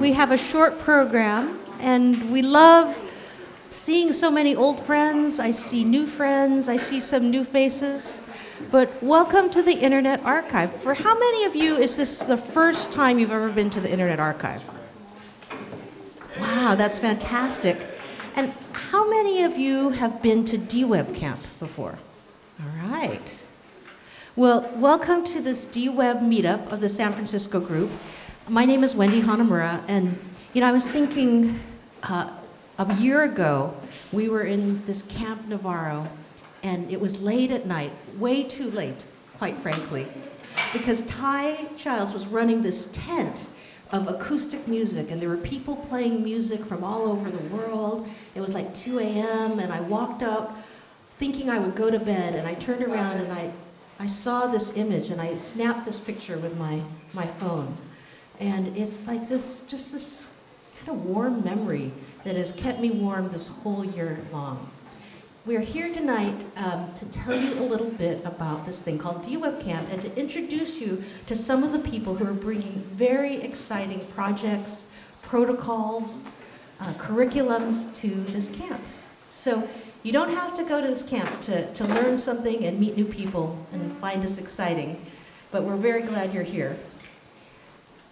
We have a short program, and we love seeing so many old friends. I see new friends. I see some new faces. But welcome to the Internet Archive. For how many of you is this the first time you've ever been to the Internet Archive? Wow, that's fantastic. And how many of you have been to DWeb Camp before? All right. Well, welcome to this DWeb Meetup of the San Francisco group. My name is Wendy Hanamura, and I was thinking a year ago, we were in this Camp Navarro, and it was late at night, way too late, quite frankly, because Ty Childs was running this tent of acoustic music, and there were people playing music from all over the world. It was like 2 a.m., and I walked up thinking I would go to bed, and I turned around and I saw this image, and I snapped this picture with my phone. And it's like just this kind of warm memory that has kept me warm this whole year long. We're here tonight to tell you a little bit about this thing called DWeb Camp and to introduce you to some of the people who are bringing very exciting projects, protocols, curriculums to this camp. So you don't have to go to this camp to learn something and meet new people and find this exciting, but we're very glad you're here.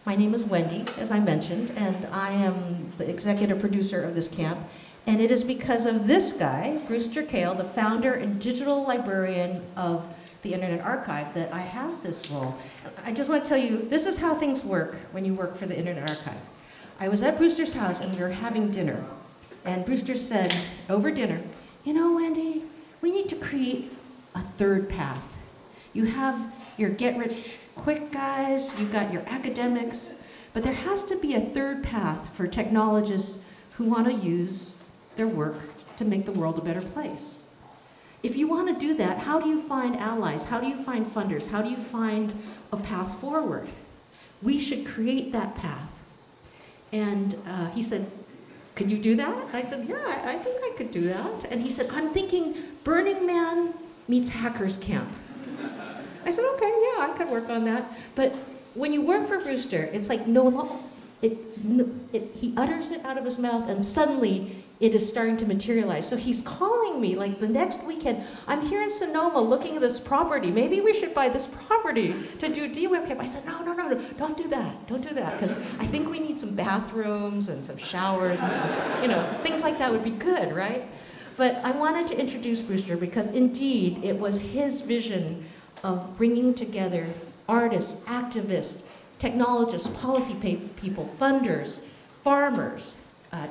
My name is Wendy, as I mentioned, and I am the executive producer of this camp. And it is because of this guy, Brewster Kahle, the founder and digital librarian of the Internet Archive, that I have this role. I just want to tell you, this is how things work when you work for the Internet Archive. I was at Brewster's house and we were having dinner. And Brewster said, over dinner, Wendy, we need to create a third path. You have your get-rich-quick guys, you've got your academics, but there has to be a third path for technologists who want to use their work to make the world a better place. If you want to do that, how do you find allies? How do you find funders? How do you find a path forward? We should create that path. And he said, could you do that? I said, yeah, I think I could do that. And he said, I'm thinking Burning Man meets Hackers Camp. I said, okay, yeah, I could work on that. But when you work for Brewster, it's like he utters it out of his mouth, and suddenly it is starting to materialize. So he's calling me like the next weekend. I'm here in Sonoma looking at this property. Maybe we should buy this property to do DWeb Camp. I said, no, don't do that. Don't do that, because I think we need some bathrooms and some showers and some, things like that would be good, right? But I wanted to introduce Brewster because indeed it was his vision of bringing together artists, activists, technologists, policy people, funders, farmers,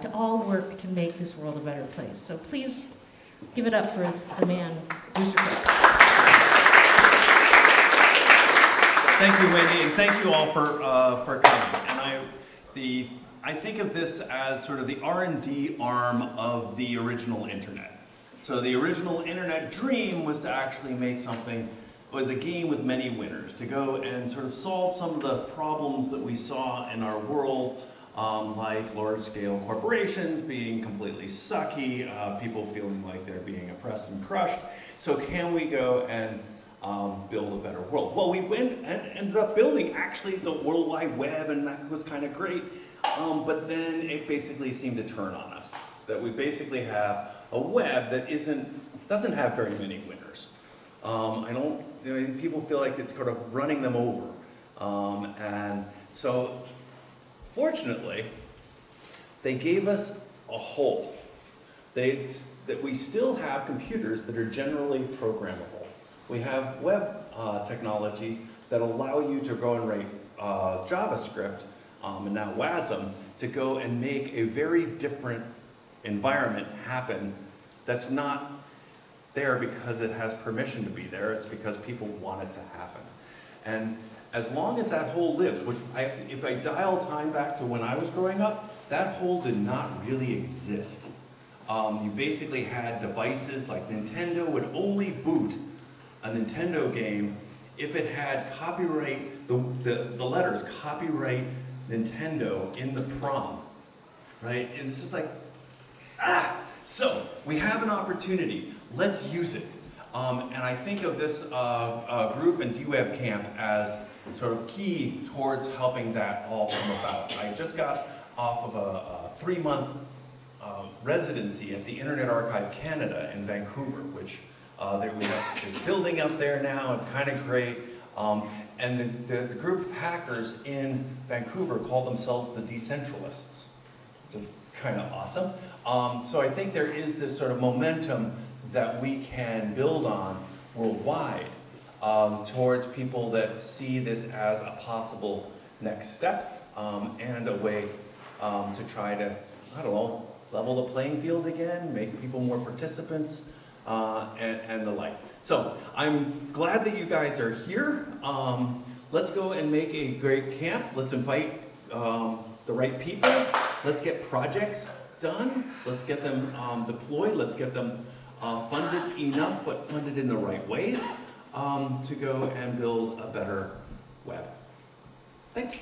to all work to make this world a better place. So please give it up for the man, Brewster Kahle. Thank you, Wendy, and thank you all for coming. And I think of this as sort of the R&D arm of the original internet. So the original internet dream was to actually make something. It was a game with many winners, to go and sort of solve some of the problems that we saw in our world, like large-scale corporations being completely sucky, people feeling like they're being oppressed and crushed. So can we go and build a better world? Well, we went and ended up building actually the World Wide Web, and that was kind of great. But then it basically seemed to turn on us, that we basically have a web that doesn't have very many winners. People feel like it's sort of running them over. And so, fortunately, they gave us a hole. That we still have computers that are generally programmable. We have web technologies that allow you to go and write JavaScript, and now WASM, to go and make a very different environment happen that's not there because it has permission to be there. It's because people want it to happen. And as long as that hole lives, if I dial time back to when I was growing up, that hole did not really exist. You basically had devices like Nintendo would only boot a Nintendo game if it had copyright, the letters copyright Nintendo in the PROM, right? And it's just like, so we have an opportunity. Let's use it. And I think of this group in DWeb Camp as sort of key towards helping that all come about. I just got off of a 3-month residency at the Internet Archive Canada in Vancouver, which we have this building up there now. It's kind of great. And the group of hackers in Vancouver call themselves the decentralists, which is kind of awesome. So I think there is this sort of momentum that we can build on worldwide towards people that see this as a possible next step and a way to try to, I don't know, level the playing field again, make people more participants, and the like. So I'm glad that you guys are here. Let's go and make a great camp. Let's invite the right people. Let's get projects done. Let's get them deployed. Let's get them funded enough, but funded in the right ways to go and build a better web. Thanks.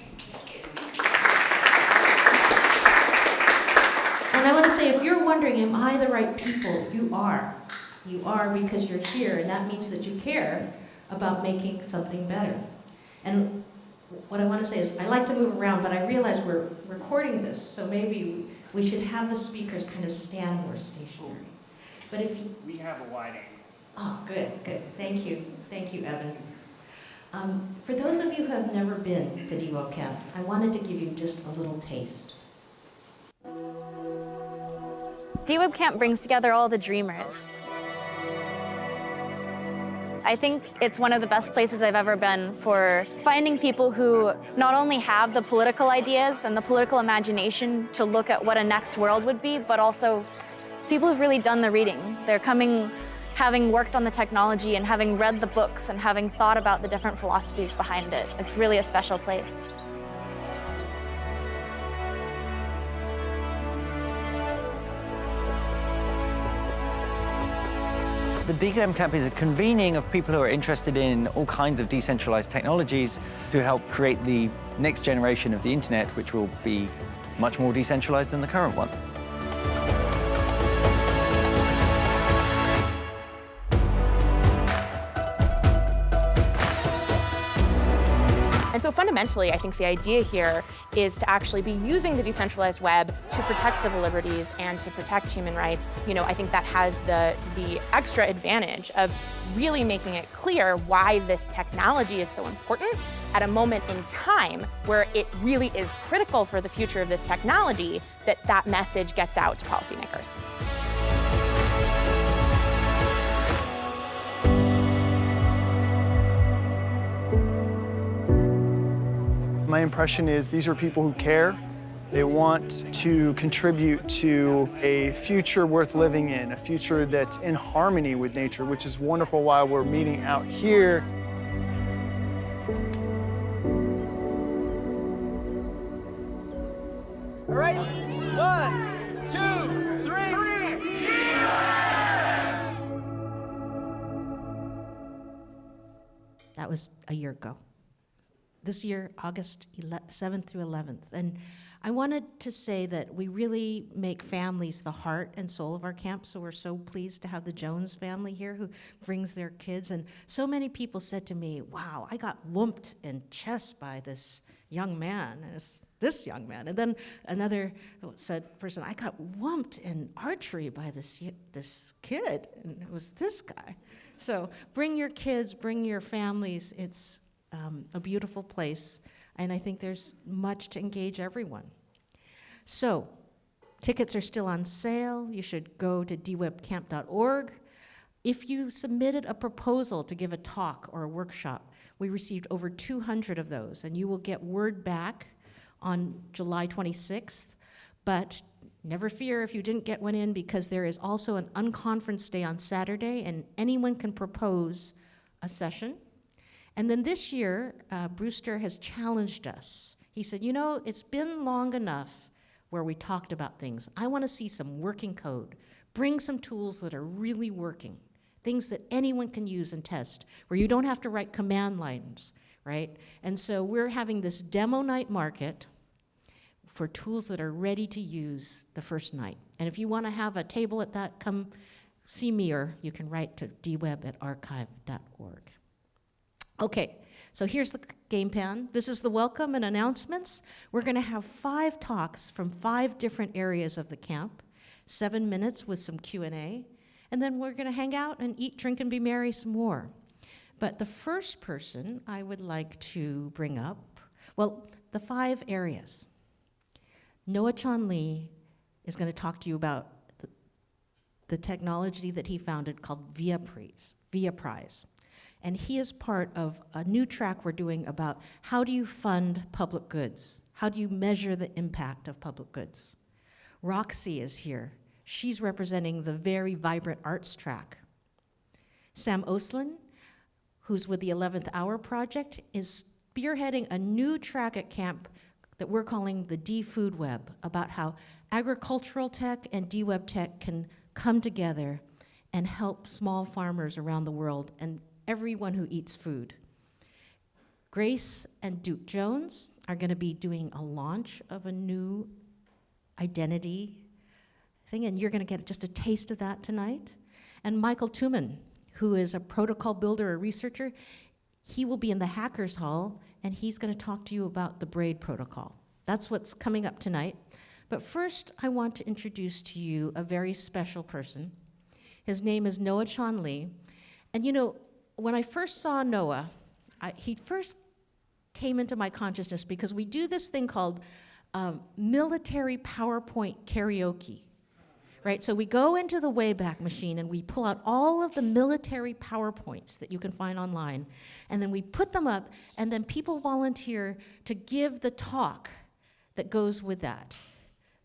And I want to say, if you're wondering, am I the right people? You are. You are, because you're here, and that means that you care about making something better. And what I want to say is, I like to move around, but I realize we're recording this, so maybe we should have the speakers kind of stand more stationary. But if you... We have a wide angle. Oh, good. Thank you, Evan. For those of you who have never been to DWeb Camp, I wanted to give you just a little taste. DWeb Camp brings together all the dreamers. I think it's one of the best places I've ever been for finding people who not only have the political ideas and the political imagination to look at what a next world would be, but also people who've really done the reading. They're coming having worked on the technology and having read the books and having thought about the different philosophies behind it. It's really a special place. The DWeb Camp is a convening of people who are interested in all kinds of decentralized technologies to help create the next generation of the internet, which will be much more decentralized than the current one. And so fundamentally, I think the idea here is to actually be using the decentralized web to protect civil liberties and to protect human rights. You know, I think that has the extra advantage of really making it clear why this technology is so important at a moment in time where it really is critical for the future of this technology that that message gets out to policymakers. My impression is these are people who care. They want to contribute to a future worth living in, a future that's in harmony with nature, which is wonderful while we're meeting out here. All right, 1, 2, 3. That was a year ago. This year, August 7th through 11th. And I wanted to say that we really make families the heart and soul of our camp, so we're so pleased to have the Jones family here who brings their kids. And so many people said to me, wow, I got whooped in chess by this young man. And it's this young man. And then another person, I got whumped in archery by this kid, and it was this guy. So bring your kids, bring your families. It's a beautiful place, and I think there's much to engage everyone. So, tickets are still on sale. You should go to dwebcamp.org. If you submitted a proposal to give a talk or a workshop, we received over 200 of those, and you will get word back on July 26th, but never fear if you didn't get one in, because there is also an unconference day on Saturday, and anyone can propose a session. And then this year, Brewster has challenged us. He said, you know, it's been long enough where we talked about things. I want to see some working code. Bring some tools that are really working, things that anyone can use and test, where you don't have to write command lines, right? And so we're having this demo night market for tools that are ready to use the first night. And if you want to have a table at that, come see me, or you can write to dweb@archive.org. Okay, So here's the game plan. This is the welcome and announcements. We're going to have 5 talks from 5 different areas of the camp, 7 minutes with some Q&A, and then we're going to hang out and eat, drink, and be merry some more. But the first person I would like to bring up, well, the 5 areas. Noah Chon Lee is going to talk to you about the technology that he founded called ViaPrize. And he is part of a new track we're doing about how do you fund public goods? How do you measure the impact of public goods? Roxy is here. She's representing the very vibrant arts track. Sam Oslin, who's with the 11th Hour Project, is spearheading a new track at camp that we're calling the DFoodWeb, about how agricultural tech and DWeb tech can come together and help small farmers around the world and everyone who eats food. Grace and Duke Jones are going to be doing a launch of a new identity thing, and you're going to get just a taste of that tonight. And Michael Tuman, who is a protocol builder, a researcher, he will be in the Hackers Hall, and he's going to talk to you about the Braid protocol. That's what's coming up tonight. But first, I want to introduce to you a very special person. His name is Noah Chon Lee. And you know, when I first saw Noah, he first came into my consciousness because we do this thing called military PowerPoint karaoke. Right, so we go into the Wayback Machine and we pull out all of the military PowerPoints that you can find online, and then we put them up, and then people volunteer to give the talk that goes with that.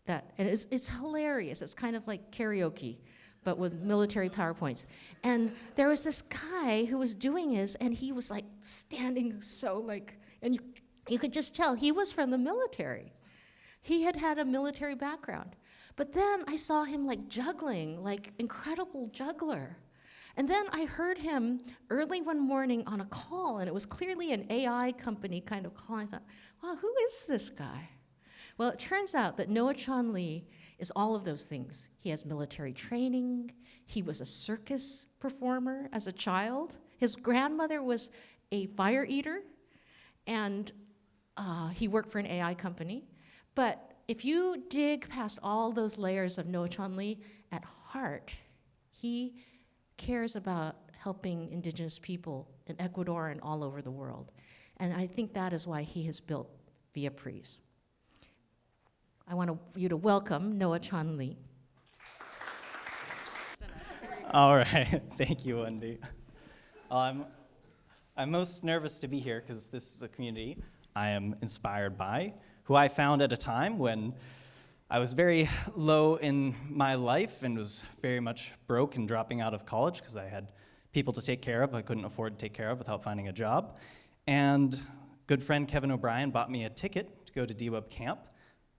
And it's hilarious. It's kind of like karaoke, but with military PowerPoints. And there was this guy who was doing his, and he was like standing so like, and you could just tell he was from the military. He had had a military background. But then I saw him like juggling, like incredible juggler. And then I heard him early one morning on a call, and it was clearly an AI company kind of call. I thought, wow, who is this guy? Well, it turns out that Noah Chon Lee is all of those things. He has military training. He was a circus performer as a child. His grandmother was a fire eater, and he worked for an AI company. But if you dig past all those layers of Noah Chon Lee, at heart, he cares about helping indigenous people in Ecuador and all over the world. And I think that is why he has built ViaPrize. I want you to welcome Noah Chon Lee. All right, thank you, Wendy. I'm most nervous to be here because this is a community I am inspired by, who I found at a time when I was very low in my life and was very much broke and dropping out of college because I had people to take care of I couldn't afford to take care of without finding a job. And good friend Kevin O'Brien bought me a ticket to go to DWeb Camp.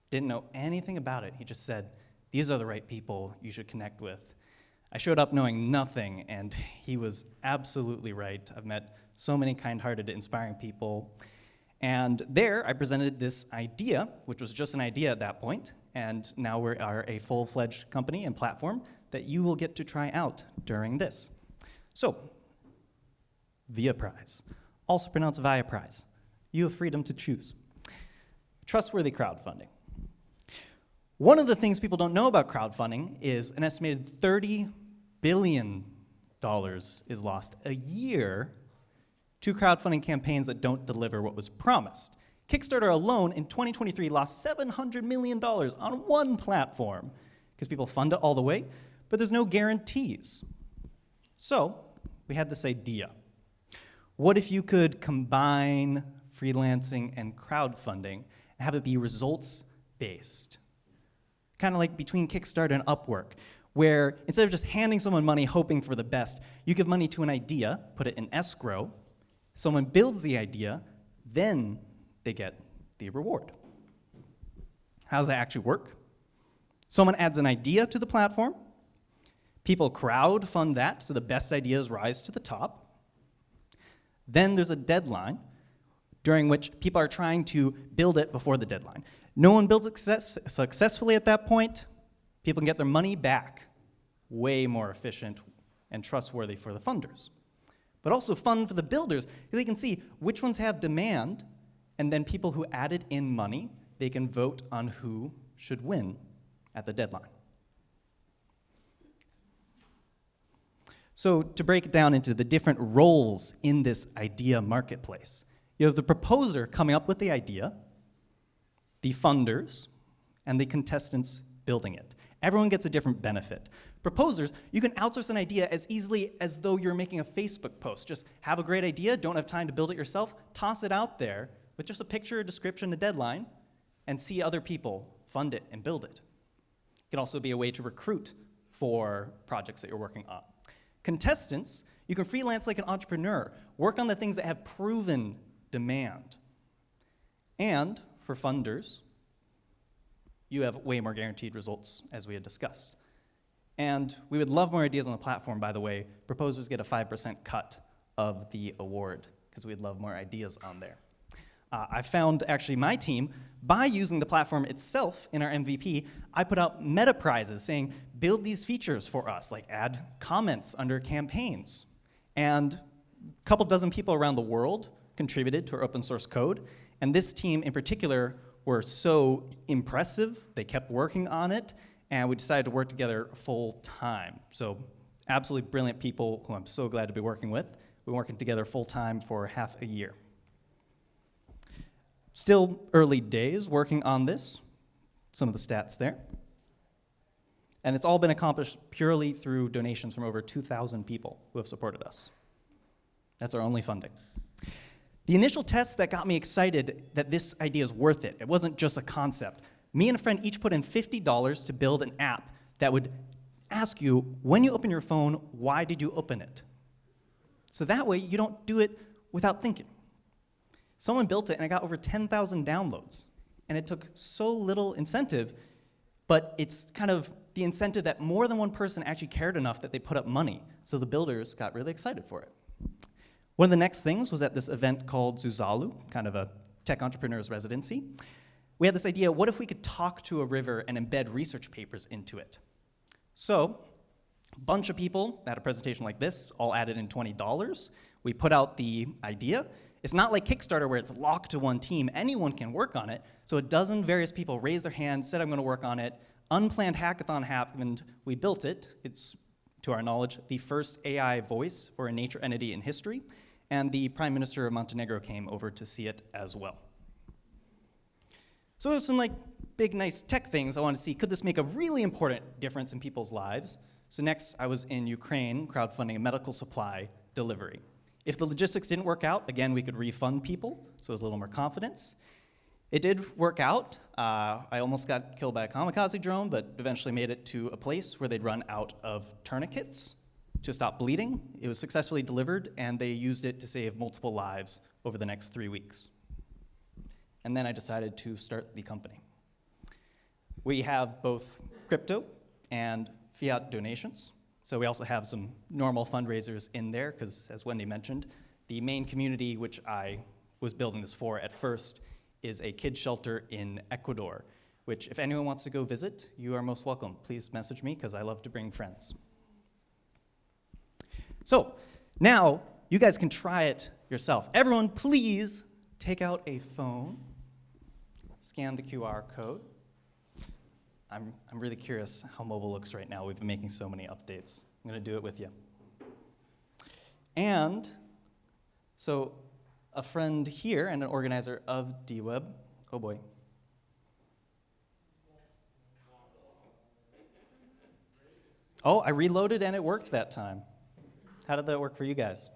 Didn't know anything about it. He just said, these are the right people you should connect with. I showed up knowing nothing, and he was absolutely right. I've met so many kind-hearted, inspiring people. And there, I presented this idea, which was just an idea at that point, and now we are a full-fledged company and platform that you will get to try out during this. So, ViaPrize, also pronounced ViaPrize. You have freedom to choose. Trustworthy crowdfunding. One of the things people don't know about crowdfunding is an estimated $30 billion is lost a year to crowdfunding campaigns that don't deliver what was promised. Kickstarter alone in 2023 lost $700 million on one platform because people fund it all the way, but there's no guarantees. So we had this idea. What if you could combine freelancing and crowdfunding and have it be results-based? Kind of like between Kickstarter and Upwork, where instead of just handing someone money hoping for the best, you give money to an idea, put it in escrow, someone builds the idea, then they get the reward. How does that actually work? Someone adds an idea to the platform, people crowdfund that so the best ideas rise to the top. Then there's a deadline during which people are trying to build it before the deadline. No one builds it successfully at that point. People can get their money back, way more efficient and trustworthy for the funders. but also fun for the builders, because they can see which ones have demand, and then people who added in money, they can vote on who should win at the deadline. So to break it down into the different roles in this idea marketplace, you have the proposer coming up with the idea, the funders, and the contestants building it. Everyone gets a different benefit. Proposers, you can outsource an idea as easily as though you're making a Facebook post. Just have a great idea, don't have time to build it yourself, toss it out there with just a picture, a description, a deadline, and see other people fund it and build it. It can also be a way to recruit for projects that you're working on. Contestants, you can freelance like an entrepreneur, work on the things that have proven demand. And for funders, you have way more guaranteed results, as we had discussed. And we would love more ideas on the platform, by the way. Proposers get a 5% cut of the award, because we'd love more ideas on there. I found, actually, my team, by using the platform itself in our MVP, I put out meta prizes saying, build these features for us, like add comments under campaigns. And a couple dozen people around the world contributed to our open source code, and this team in particular were so impressive, they kept working on it, and we decided to work together full time. So absolutely brilliant people who I'm so glad to be working with. We've been working together full time for half a year. Still early days working on this, some of the stats there. And it's all been accomplished purely through donations from over 2,000 people who have supported us. That's our only funding. The initial tests that got me excited that this idea is worth it, it wasn't just a concept. Me and a friend each put in $50 to build an app that would ask you, when you open your phone, why did you open it? So that way you don't do it without thinking. Someone built it and it got over 10,000 downloads. And it took so little incentive, but it's kind of the incentive that more than one person actually cared enough that they put up money. So the builders got really excited for it. One of the next things was at this event called Zuzalu, kind of a tech entrepreneur's residency. We had this idea, what if we could talk to a river and embed research papers into it? So a bunch of people at a presentation like this all added in $20. We put out the idea. It's not like Kickstarter where it's locked to one team. Anyone can work on it. So a dozen various people raised their hand, said I'm going to work on it. Unplanned hackathon happened. We built it. It's, to our knowledge, the first AI voice for a nature entity in history. And the Prime Minister of Montenegro came over to see it as well. So there's some like big, nice tech things I wanted to see. Could this make a really important difference in people's lives? So next, I was in Ukraine crowdfunding a medical supply delivery. If the logistics didn't work out, again, we could refund people, so it was a little more confidence. It did work out. I almost got killed by a kamikaze drone, but eventually made it to a place where they'd run out of tourniquets to stop bleeding. It was successfully delivered, and they used it to save multiple lives over the next 3 weeks. And then I decided to start the company. We have both crypto and fiat donations. So we also have some normal fundraisers in there, because as Wendy mentioned, the main community which I was building this for at first is a kids shelter in Ecuador, which if anyone wants to go visit, you are most welcome. Please message me, because I love to bring friends. So now you guys can try it yourself. Everyone, please take out a phone, scan the QR code. I'm really curious how mobile looks right now. We've been making so many updates. I'm going to do it with you. And so a friend here and an organizer of DWeb, oh boy. Oh, I reloaded and it worked that time. How did that work for you guys?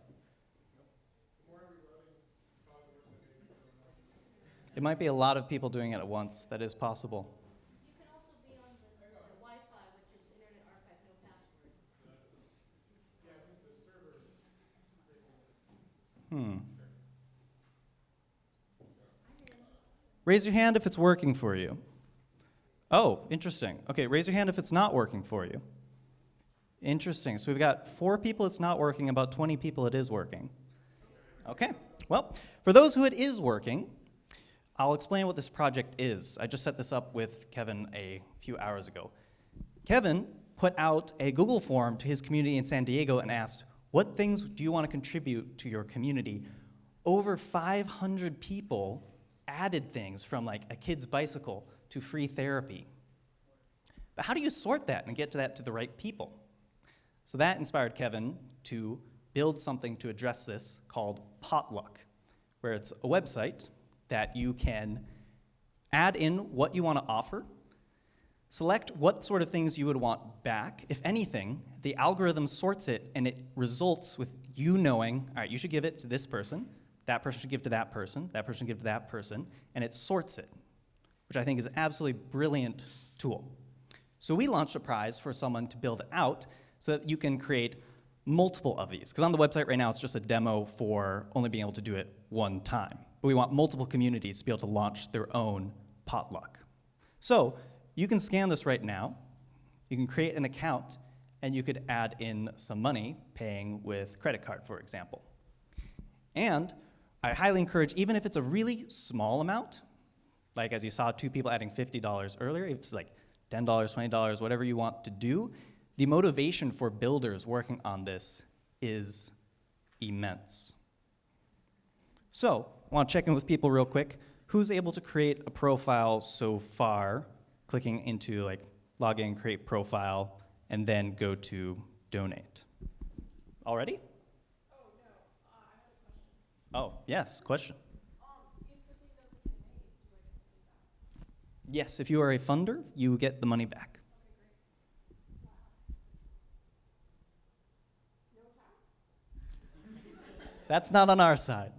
It might be a lot of people doing it at once. That is possible. Raise your hand if it's working for you. Oh, interesting. Okay, raise your hand if it's not working for you. Interesting. So we've got 4 people it's not working, about 20 people it is working. Okay, well, for those who it is working, I'll explain what this project is. I just set this up with Kevin a few hours ago. Kevin put out a Google form to his community in San Diego and asked, What things do you want to contribute to your community? Over 500 people added things from like a kid's bicycle to free therapy. But how do you sort that and get to that to the right people? So that inspired Kevin to build something to address this called Potluck, where it's a website that you can add in what you want to offer, select what sort of things you would want back. If anything, the algorithm sorts it and it results with you knowing, all right, you should give it to this person should give to that person should give to that person, and it sorts it, which I think is an absolutely brilliant tool. So we launched a prize for someone to build out so that you can create multiple of these. Because on the website right now, it's just a demo for only being able to do it one time. But we want multiple communities to be able to launch their own potluck. So you can scan this right now. You can create an account, and you could add in some money, paying with credit card, for example. And I highly encourage, even if it's a really small amount, like as you saw 2 people adding $50 earlier, if it's like $10, $20, whatever you want to do, the motivation for builders working on this is immense. So, I want to check in with people real quick. Who's able to create a profile so far, clicking into like log in, create profile, and then go to donate? Already? Oh, no. I have a question. Oh, yes, question. If the thing doesn't get made, do I get the money back? Yes, if you are a funder, you get the money back. That's not on our side.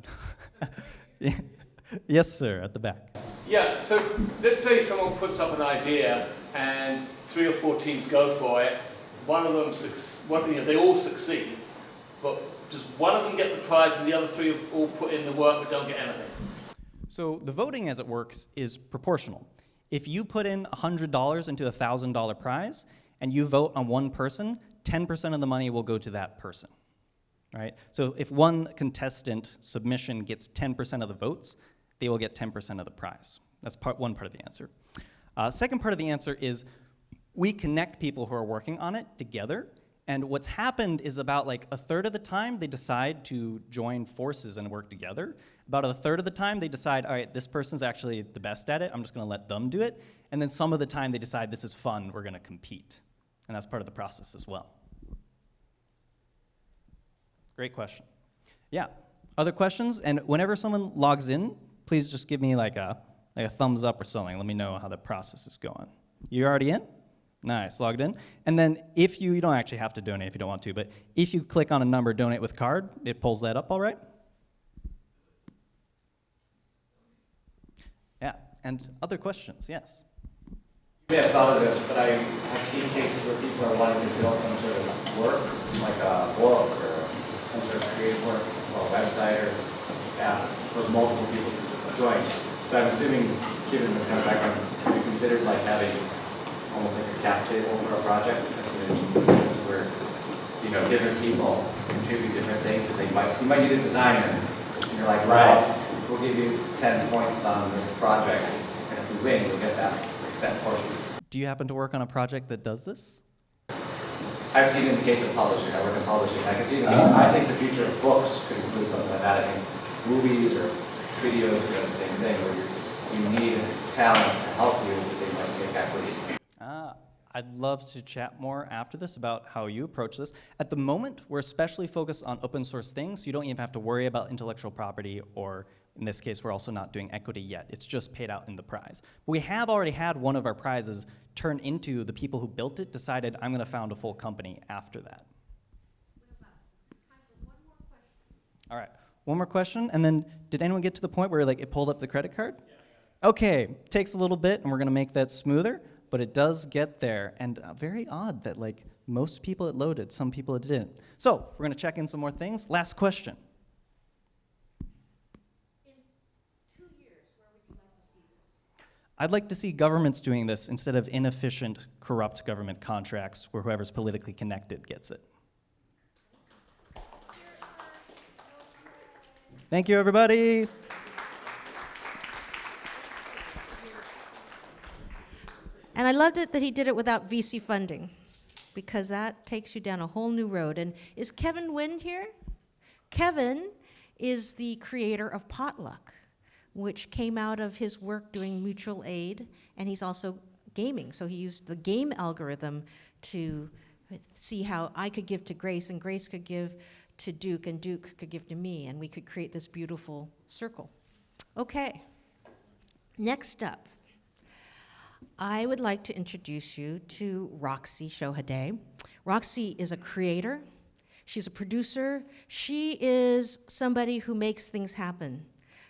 Yes, sir, at the back. Yeah, so let's say someone puts up an idea and 3 or 4 teams go for it. One of them, they all succeed, but does one of them get the prize and the other 3 have all put in the work but don't get anything? So the voting as it works is proportional. If you put in $100 into a $1,000 prize and you vote on one person, 10% of the money will go to that person. Right? So if one contestant submission gets 10% of the votes, they will get 10% of the prize. That's one part of the answer. Second part of the answer is we connect people who are working on it together, and what's happened is about like a third of the time they decide to join forces and work together. About a third of the time they decide, all right, this person's actually the best at it, I'm just gonna let them do it. And then some of the time they decide this is fun, we're gonna compete. And that's part of the process as well. Great question. Yeah, other questions? And whenever someone logs in, please just give me like a thumbs up or something. Let me know how the process is going. You're already in? Nice, logged in. And then if you don't actually have to donate if you don't want to, but if you click on a number, donate with card, it pulls that up all right? Yeah, and other questions, yes? You may have thought of this, but I've seen cases where people are wanting to build some sort of work, like a book or some sort of creative work, or a website, or for multiple people to join. So I'm assuming, given this kind of background, have you considered like having almost like a cap table for a project, where different people contribute different things that you might need a designer, and you're like, right, we'll give you 10 points on this project, and if we win, you'll get that portion. Do you happen to work on a project that does this? I've seen it in the case of publishing. I work in publishing. I can see in the case, I think the future of books could include something like that. I think movies or videos are doing the same thing, where you need talent to help you, but they might take equity. I'd love to chat more after this about how you approach this. At the moment, we're especially focused on open source things, so you don't even have to worry about intellectual property, or in this case, we're also not doing equity yet. It's just paid out in the prize. But we have already had one of our prizes turn into the people who built it decided, I'm going to found a full company after that. All right, one more question, and then did anyone get to the point where like it pulled up the credit card? Okay, takes a little bit, and we're going to make that smoother. But it does get there, and very odd that like most people it loaded, some people it didn't. So we're gonna check in some more things. Last question. In 2 years, where would you like to see this? I'd like to see governments doing this instead of inefficient, corrupt government contracts where whoever's politically connected gets it. Thank you, everybody. And I loved it that he did it without VC funding. because that takes you down a whole new road. And is Kevin Wynn here? Kevin is the creator of Potluck, which came out of his work doing mutual aid, and he's also gaming. So he used the game algorithm to see how I could give to Grace, and Grace could give to Duke, and Duke could give to me, and we could create this beautiful circle. Okay, next up, I would like to introduce you to Roxy Shohadeh. Roxy is a creator. She's a producer. She is somebody who makes things happen.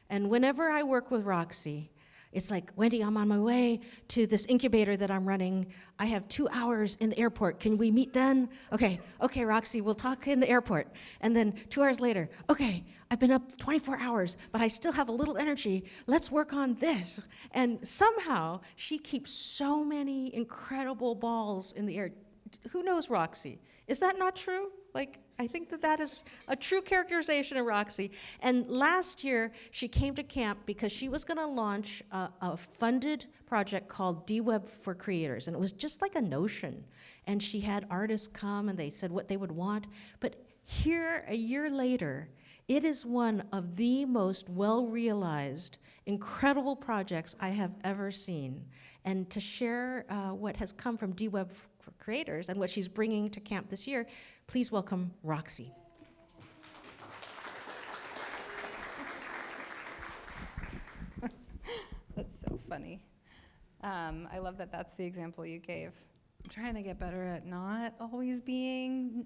And whenever I work with Roxy, it's like, Wendy, I'm on my way to this incubator that I'm running. I have 2 hours in the airport. Can we meet then? Okay, Roxy, we'll talk in the airport. And then 2 hours later, okay, I've been up 24 hours, but I still have a little energy. Let's work on this. And somehow, she keeps so many incredible balls in the air. Who knows Roxy? Is that not true? Like, I think that is a true characterization of Roxy. And last year, she came to camp because she was going to launch a funded project called DWeb for Creators. And it was just like a notion. And she had artists come, and they said what they would want. But here, a year later, it is one of the most well-realized, incredible projects I have ever seen. And to share what has come from DWeb for Creators and what she's bringing to camp this year, please welcome Roxy. That's so funny. I love that that's the example you gave. I'm trying to get better at not always being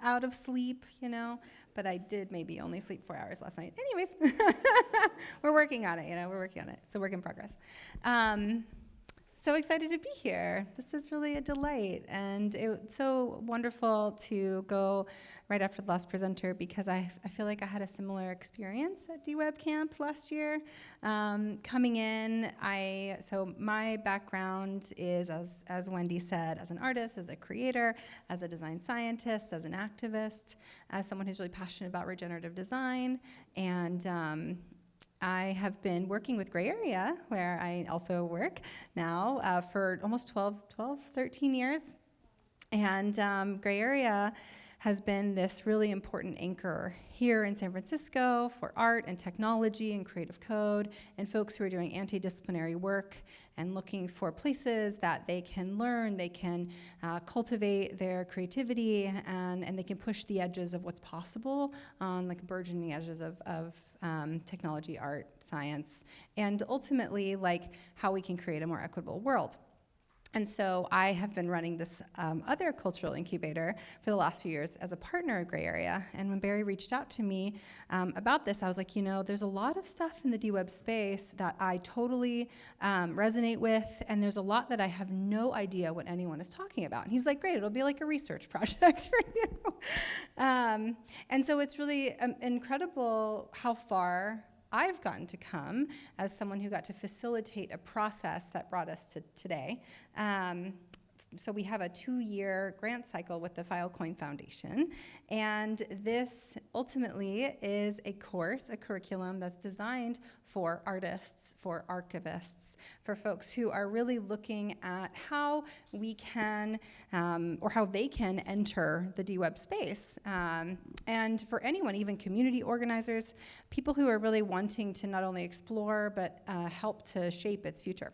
out of sleep, you know, but I did maybe only sleep 4 hours last night. Anyways, we're working on it, we're working on it. It's a work in progress. So excited to be here. This is really a delight, and it's so wonderful to go right after the last presenter because I feel like I had a similar experience at DWeb Camp last year. Coming in, so my background is, as Wendy said, as an artist, as a creator, as a design scientist, as an activist, as someone who's really passionate about regenerative design, and I have been working with Gray Area, where I also work now, for almost 13 years. And Gray Area has been this really important anchor here in San Francisco for art and technology and creative code, and folks who are doing anti-disciplinary work and looking for places that they can learn, they can cultivate their creativity, and they can push the edges of what's possible on like burgeoning edges of technology, art, science, and ultimately like how we can create a more equitable world. And so I have been running this other cultural incubator for the last few years as a partner of Gray Area. And when Barry reached out to me about this, I was like, there's a lot of stuff in the DWeb space that I totally resonate with, and there's a lot that I have no idea what anyone is talking about. And he was like, great, it'll be like a research project for you. And so it's really incredible how far I've gotten to come as someone who got to facilitate a process that brought us to today. So we have a 2-year grant cycle with the Filecoin Foundation, and this ultimately is a course, a curriculum that's designed for artists, for archivists, for folks who are really looking at how we can, or how they can enter the DWeb space. And for anyone, even community organizers, people who are really wanting to not only explore, but help to shape its future.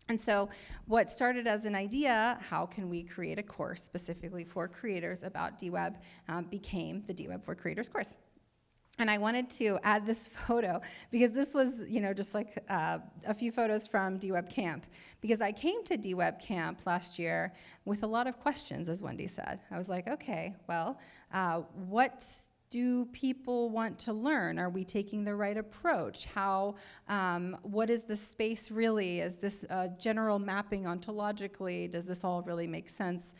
And so what started as an idea, how can we create a course specifically for creators about DWeb, became the DWeb for Creators course. And I wanted to add this photo because this was, just like a few photos from DWeb Camp. Because I came to DWeb Camp last year with a lot of questions, as Wendy said. I was like, okay, well, what do people want to learn? Are we taking the right approach? What is the space really? Is this general mapping ontologically? Does this all really make sense?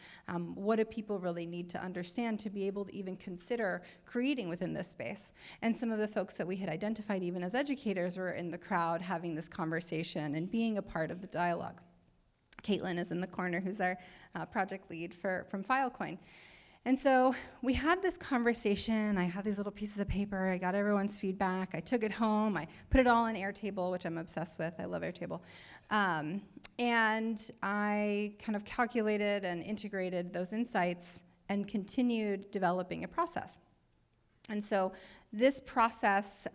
What do people really need to understand to be able to even consider creating within this space? And some of the folks that we had identified even as educators were in the crowd having this conversation and being a part of the dialogue. Caitlin is in the corner, who's our project lead from Filecoin. And so we had this conversation. I had these little pieces of paper. I got everyone's feedback. I took it home. I put it all in Airtable, which I'm obsessed with. I love Airtable. And I kind of calculated and integrated those insights and continued developing a process. And so this process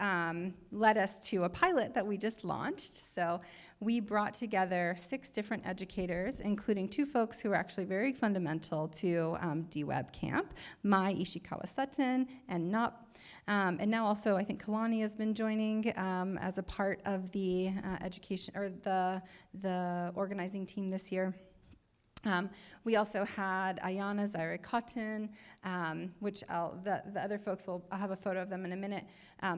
led us to a pilot that we just launched. So we brought together 6 different educators, including 2 folks who are actually very fundamental to DWeb Camp, Mai Ishikawa-Sutton and Nop. And now also I think Kalani has been joining as a part of the education or the organizing team this year. We also had Ayana Zaire Cotton, which the other folks I'll have a photo of them in a minute.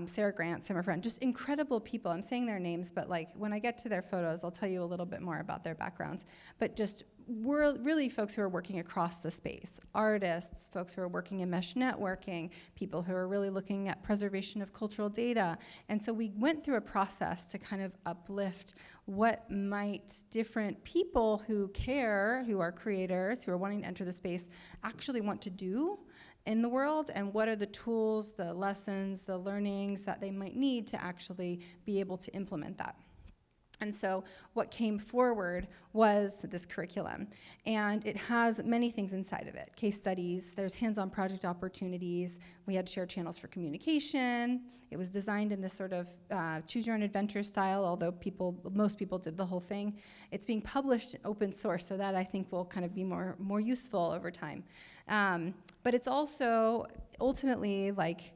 Sarah Grant, summer friend, just incredible people. I'm saying their names, but like when I get to their photos, I'll tell you a little bit more about their backgrounds. But just we're really folks who are working across the space, artists, folks who are working in mesh networking, people who are really looking at preservation of cultural data. And so we went through a process to kind of uplift what might different people who care, who are creators, who are wanting to enter the space, actually want to do in the world, and what are the tools, the lessons, the learnings that they might need to actually be able to implement that. And so what came forward was this curriculum, and it has many things inside of it. Case studies, there's hands-on project opportunities, we had shared channels for communication. It was designed in this sort of choose-your-own-adventure style, although most people did the whole thing. It's being published open source, so that I think will kind of be more useful over time. But it's also ultimately like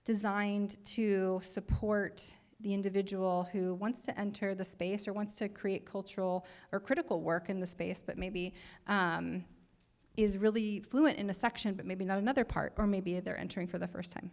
designed to support the individual who wants to enter the space or wants to create cultural or critical work in the space, but maybe is really fluent in a section, but maybe not another part, or maybe they're entering for the first time.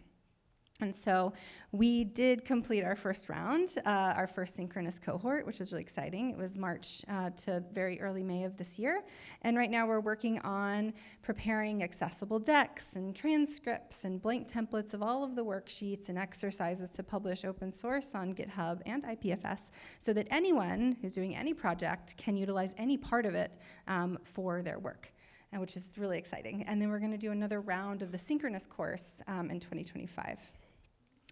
And so we did complete our first round, our first synchronous cohort, which was really exciting. It was March to very early May of this year. And right now we're working on preparing accessible decks and transcripts and blank templates of all of the worksheets and exercises to publish open source on GitHub and IPFS so that anyone who's doing any project can utilize any part of it for their work, which is really exciting. And then we're going to do another round of the synchronous course in 2025.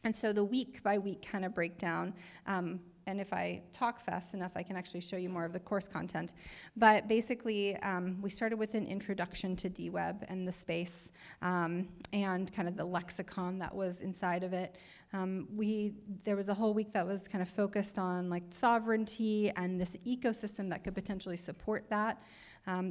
And so the week by week kind of breakdown, and if I talk fast enough, I can actually show you more of the course content. But basically, we started with an introduction to DWeb and the space, and kind of the lexicon that was inside of it. There was a whole week that was kind of focused on like sovereignty and this ecosystem that could potentially support that.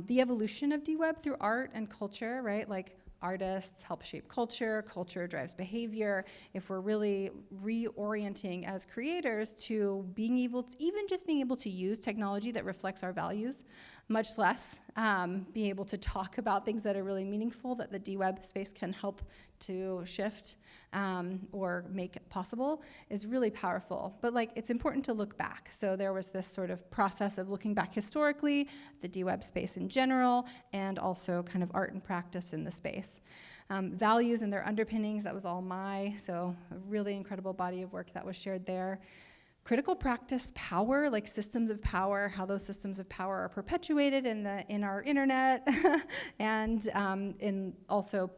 The evolution of DWeb through art and culture, right? Like artists help shape culture, culture drives behavior. If we're really reorienting as creators to being able to, even just being able to use technology that reflects our values, much less being able to talk about things that are really meaningful that the DWeb space can help to shift or make possible, is really powerful. But like, it's important to look back. So there was this sort of process of looking back historically, the DWeb space in general, and also kind of art and practice in the space. Values and their underpinnings, that was all so a really incredible body of work that was shared there. Critical practice power, like systems of power, how those systems of power are perpetuated in our internet, and in also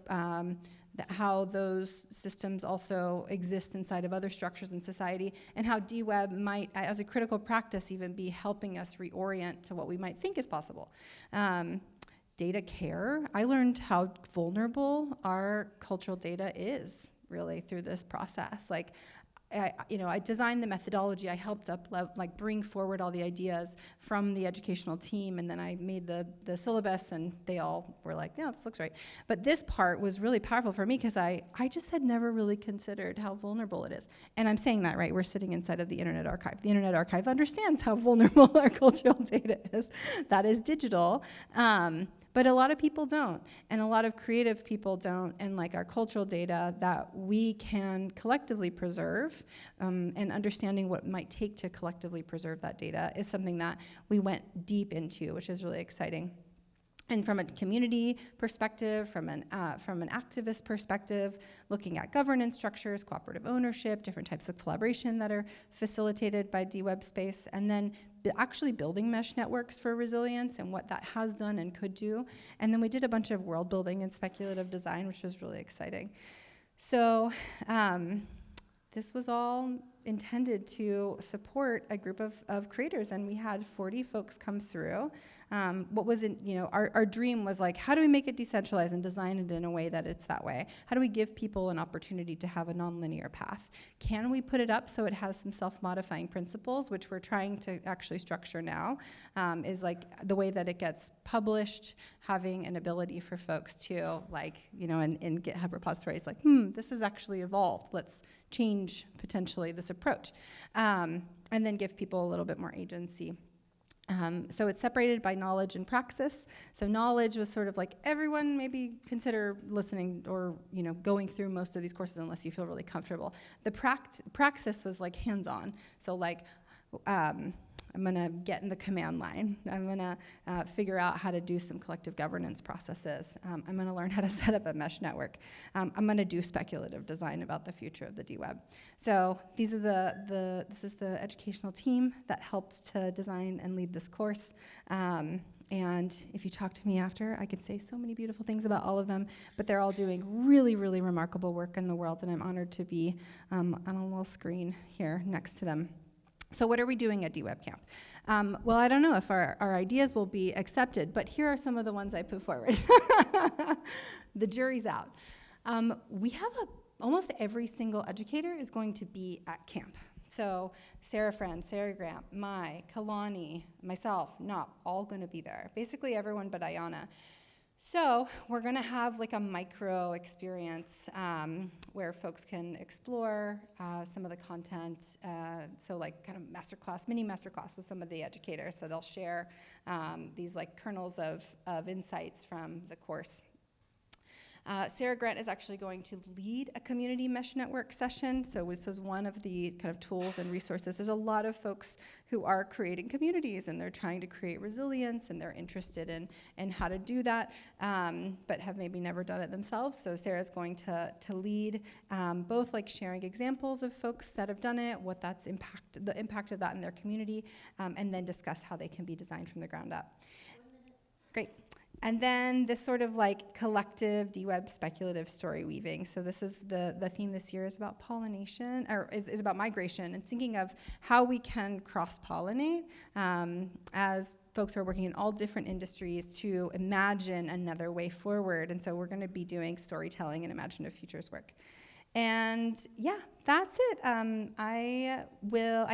how those systems also exist inside of other structures in society, and how DWeb might, as a critical practice, even be helping us reorient to what we might think is possible. Data care, I learned how vulnerable our cultural data is, really, through this process. Like, I designed the methodology. I helped bring forward all the ideas from the educational team, and then I made the syllabus, and they all were like, yeah, this looks right. But this part was really powerful for me because I just had never really considered how vulnerable it is. And I'm saying that, right? We're sitting inside of the Internet Archive. The Internet Archive understands how vulnerable our cultural data is. That is digital. But a lot of people don't, and a lot of creative people don't, and like our cultural data that we can collectively preserve, and understanding what it might take to collectively preserve that data is something that we went deep into, which is really exciting. And from a community perspective, from an activist perspective, looking at governance structures, cooperative ownership, different types of collaboration that are facilitated by DWeb space, and then actually building mesh networks for resilience and what that has done and could do. And then we did a bunch of world building and speculative design, which was really exciting. So this was all intended to support a group of creators, and we had 40 folks come through. Our dream was like, how do we make it decentralized and design it in a way that it's that way? How do we give people an opportunity to have a nonlinear path? Can we put it up so it has some self-modifying principles, which we're trying to actually structure now, is like the way that it gets published, having an ability for folks to in GitHub repositories, like, this has actually evolved. Let's change potentially this approach. And then give people a little bit more agency. So it's separated by knowledge and praxis. So knowledge was sort of like everyone maybe consider listening or going through most of these courses unless you feel really comfortable. The praxis was like hands-on. So like I'm gonna get in the command line. I'm gonna figure out how to do some collective governance processes. I'm gonna learn how to set up a mesh network. I'm gonna do speculative design about the future of the DWeb. So these are this is the educational team that helped to design and lead this course. And if you talk to me after, I could say so many beautiful things about all of them, but they're all doing really, really remarkable work in the world, and I'm honored to be on a little screen here next to them. So what are we doing at DWeb Camp? Well, I don't know if our ideas will be accepted, but here are some of the ones I put forward. The jury's out. We have almost every single educator is going to be at camp. So Sarah Friend, Sarah Grant, Mai, Kalani, myself, not all going to be there. Basically everyone but Ayana. So we're going to have like a micro experience where folks can explore some of the content. So like kind of mini masterclass with some of the educators. So they'll share these like kernels of insights from the course. Sarah Grant is actually going to lead a community mesh network session. So this was one of the kind of tools and resources. There's a lot of folks who are creating communities and they're trying to create resilience and they're interested in how to do that, but have maybe never done it themselves. So Sarah's going to lead both like sharing examples of folks that have done it, what that's the impact of that in their community, and then discuss how they can be designed from the ground up. Great. And then this sort of like collective DWeb speculative story weaving. So this is the theme this year is about pollination, or is about migration and thinking of how we can cross-pollinate as folks who are working in all different industries to imagine another way forward. And so we're going to be doing storytelling and imaginative futures work. And yeah, that's it. I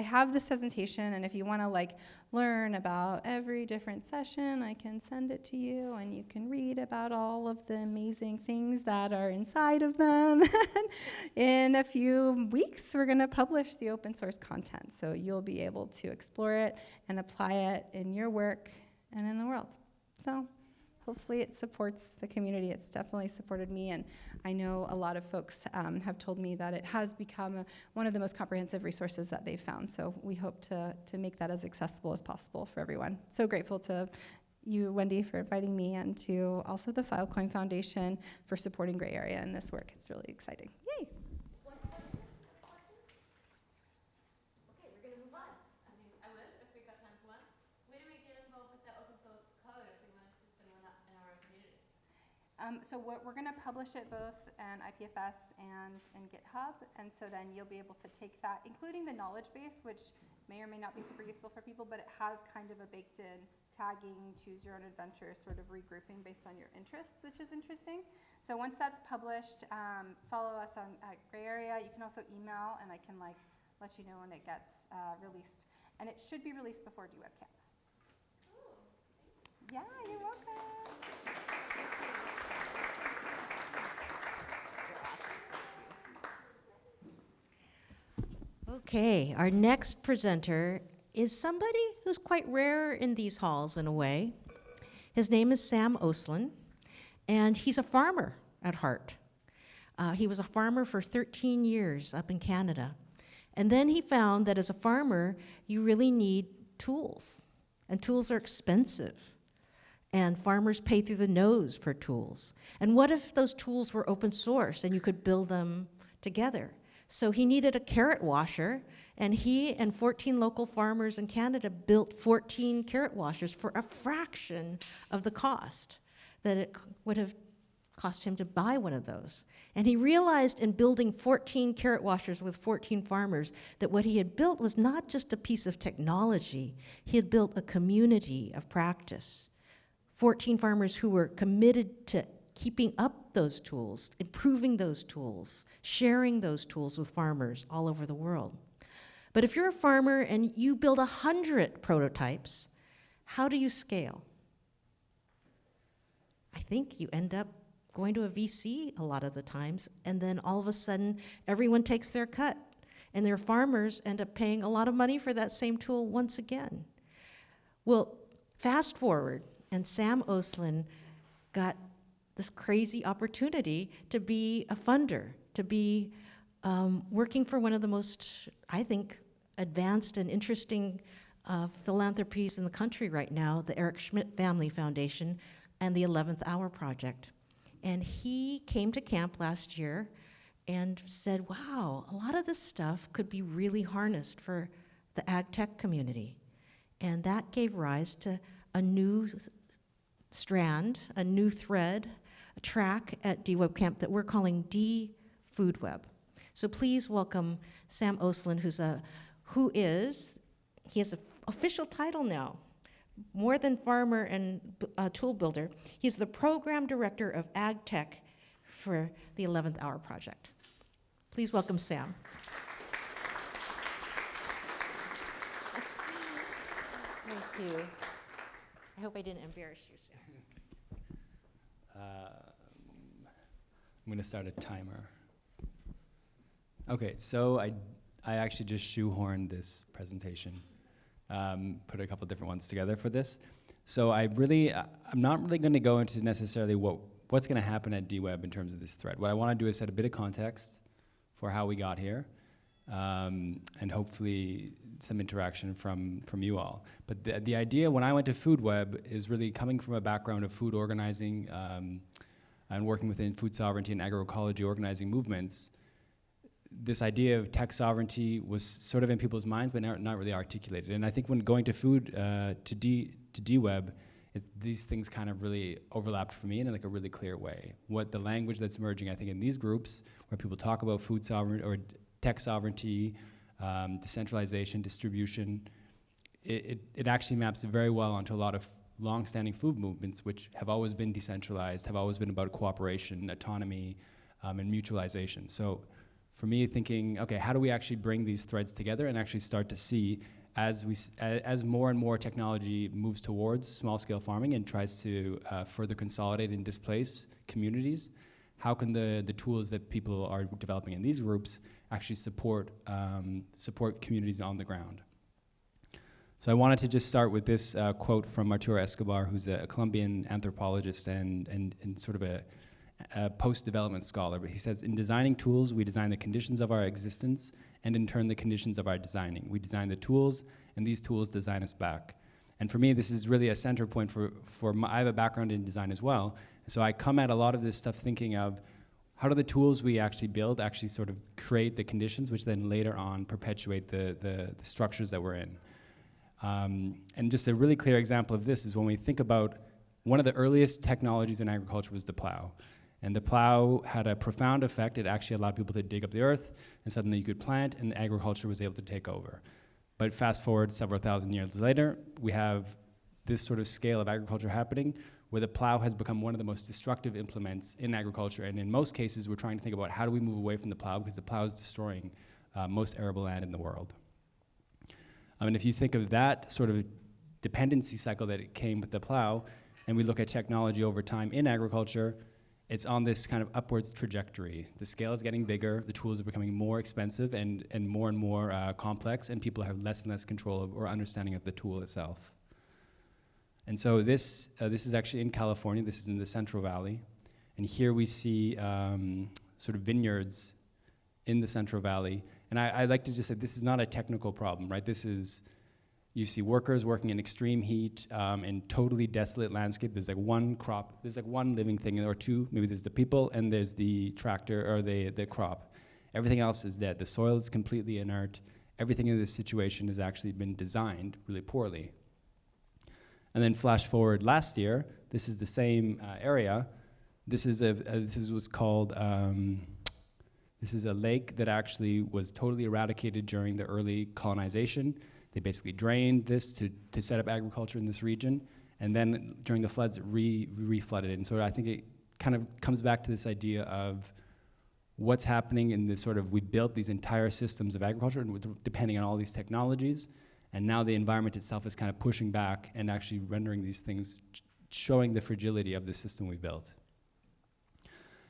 have this presentation, and if you want to like learn about every different session, I can send it to you, and you can read about all of the amazing things that are inside of them. In a few weeks, we're going to publish the open source content, so you'll be able to explore it and apply it in your work and in the world. So hopefully it supports the community. It's definitely supported me, and I know a lot of folks have told me that it has become one of the most comprehensive resources that they've found. So we hope to make that as accessible as possible for everyone. So grateful to you, Wendy, for inviting me, and to also the Filecoin Foundation for supporting Gray Area in this work. It's really exciting. Yay! So we're going to publish it both in IPFS and in GitHub, and so then you'll be able to take that, including the knowledge base, which may or may not be super useful for people, but it has kind of a baked-in tagging, choose your own adventure, sort of regrouping based on your interests, which is interesting. So once that's published, follow us at Gray Area. You can also email, and I can like let you know when it gets released, and it should be released before DWeb Camp. Yeah, you're welcome. Okay, our next presenter is somebody who's quite rare in these halls in a way. His name is Sam Oslin, and he's a farmer at heart. He was a farmer for 13 years up in Canada. And then he found that as a farmer, you really need tools, and tools are expensive. and farmers pay through the nose for tools. And what if those tools were open source and you could build them together? So he needed a carrot washer, and he and 14 local farmers in Canada built 14 carrot washers for a fraction of the cost that it would have cost him to buy one of those. And he realized in building 14 carrot washers with 14 farmers that what he had built was not just a piece of technology, he had built a community of practice. 14 farmers who were committed to keeping up those tools, improving those tools, sharing those tools with farmers all over the world. But if you're a farmer and you build 100 prototypes, how do you scale? I think you end up going to a VC a lot of the times, and then all of a sudden, everyone takes their cut, and their farmers end up paying a lot of money for that same tool once again. Well, fast forward, and Sam Oslin got this crazy opportunity to be a funder, to be working for one of the most, I think, advanced and interesting philanthropies in the country right now, the Eric Schmidt Family Foundation and the 11th Hour Project. And he came to camp last year and said, wow, a lot of this stuff could be really harnessed for the ag tech community. And that gave rise to a new strand, a new thread, a track at DWeb Camp that we're calling DFoodWeb. So please welcome Sam Oslin, he has an official title now, more than farmer and tool builder. He's the program director of ag tech for the 11th Hour Project. Please welcome Sam. Thank you. I hope I didn't embarrass you, Sam. I'm going to start a timer. Okay, so I actually just shoehorned this presentation, put a couple different ones together for this. So I'm not really going to go into necessarily what's going to happen at DWeb in terms of this thread. What I want to do is set a bit of context for how we got here, and hopefully some interaction from you all. But the idea when I went to FoodWeb is really coming from a background of food organizing and working within food sovereignty and agroecology organizing movements. This idea of tech sovereignty was sort of in people's minds, but not really articulated. And I think when going to to DWeb, these things kind of really overlapped for me in like a really clear way. What the language that's emerging, I think, in these groups, where people talk about food sovereignty or tech sovereignty, decentralization, distribution, it actually maps very well onto a lot of long-standing food movements, which have always been decentralized, have always been about cooperation, autonomy, and mutualization. So for me, thinking, okay, how do we actually bring these threads together and actually start to see, as more and more technology moves towards small-scale farming and tries to further consolidate and displace communities, how can the tools that people are developing in these groups actually support communities on the ground? So I wanted to just start with this quote from Arturo Escobar, who's a Colombian anthropologist and sort of a post-development scholar. But he says, in designing tools, we design the conditions of our existence, and in turn the conditions of our designing. We design the tools, and these tools design us back. And for me, this is really a center point I have a background in design as well. So I come at a lot of this stuff thinking of, how do the tools we actually build actually sort of create the conditions which then later on perpetuate the structures that we're in? And just a really clear example of this is when we think about one of the earliest technologies in agriculture was the plow. And the plow had a profound effect. It actually allowed people to dig up the earth, and suddenly you could plant, and agriculture was able to take over. But fast forward several thousand years later, we have this sort of scale of agriculture happening, where the plow has become one of the most destructive implements in agriculture. And in most cases, we're trying to think about how do we move away from the plow, because the plow is destroying most arable land in the world. And if you think of that sort of dependency cycle that it came with the plow, and we look at technology over time in agriculture, it's on this kind of upwards trajectory. The scale is getting bigger, the tools are becoming more expensive and more complex, and people have less and less control or understanding of the tool itself. And so this is actually in California. This is in the Central Valley. And here we see sort of vineyards in the Central Valley. And I like to just say this is not a technical problem, right? This is You see workers working in extreme heat in totally desolate landscape. There's like one crop, there's like one living thing or two. Maybe there's the people and there's the tractor or the crop. Everything else is dead. The soil is completely inert. Everything in this situation has actually been designed really poorly. And then flash forward last year, this is the same area. This is what's called, this is a lake that actually was totally eradicated during the early colonization. They basically drained this to set up agriculture in this region, and then during the floods, it re-flooded it. And so I think it kind of comes back to this idea of what's happening in this sort of, we built these entire systems of agriculture and depending on all these technologies, and now the environment itself is kind of pushing back and actually rendering these things, showing the fragility of the system we built.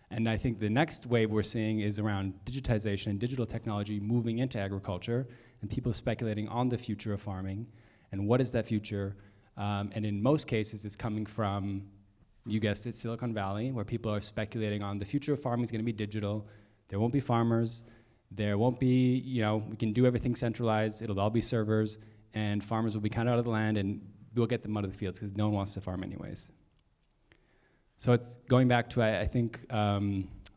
And I think the next wave we're seeing is around digitization and digital technology moving into agriculture, and people speculating on the future of farming, and what is that future? And in most cases, it's coming from, you guessed it, Silicon Valley, where people are speculating on the future of farming is gonna be digital. There won't be farmers. There won't be, we can do everything centralized. It'll all be servers, and farmers will be kind of out of the land, and we'll get them out of the fields because no one wants to farm anyways. So it's going back to, I think,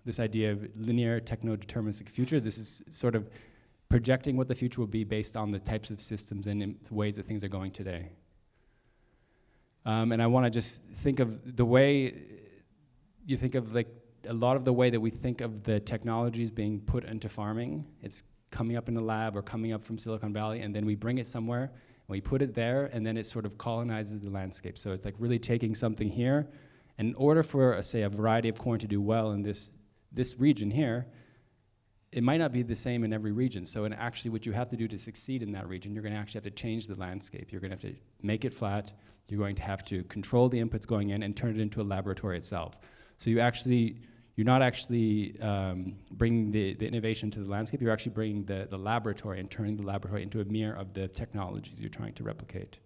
this idea of linear techno-deterministic future. This is sort of projecting what the future will be based on the types of systems and the ways that things are going today. And I want to just think of the way you think of like a lot of the way that we think of the technologies being put into farming. It's coming up in the lab or coming up from Silicon Valley, and then we bring it somewhere, and we put it there, and then it sort of colonizes the landscape. So it's like really taking something here, and in order for, say, a variety of corn to do well in this region here, it might not be the same in every region. So actually what you have to do to succeed in that region, you're gonna actually have to change the landscape. You're gonna have to make it flat. You're going to have to control the inputs going in and turn it into a laboratory itself. So you're not actually bringing the innovation to the landscape, you're actually bringing the laboratory and turning the laboratory into a mirror of the technologies you're trying to replicate.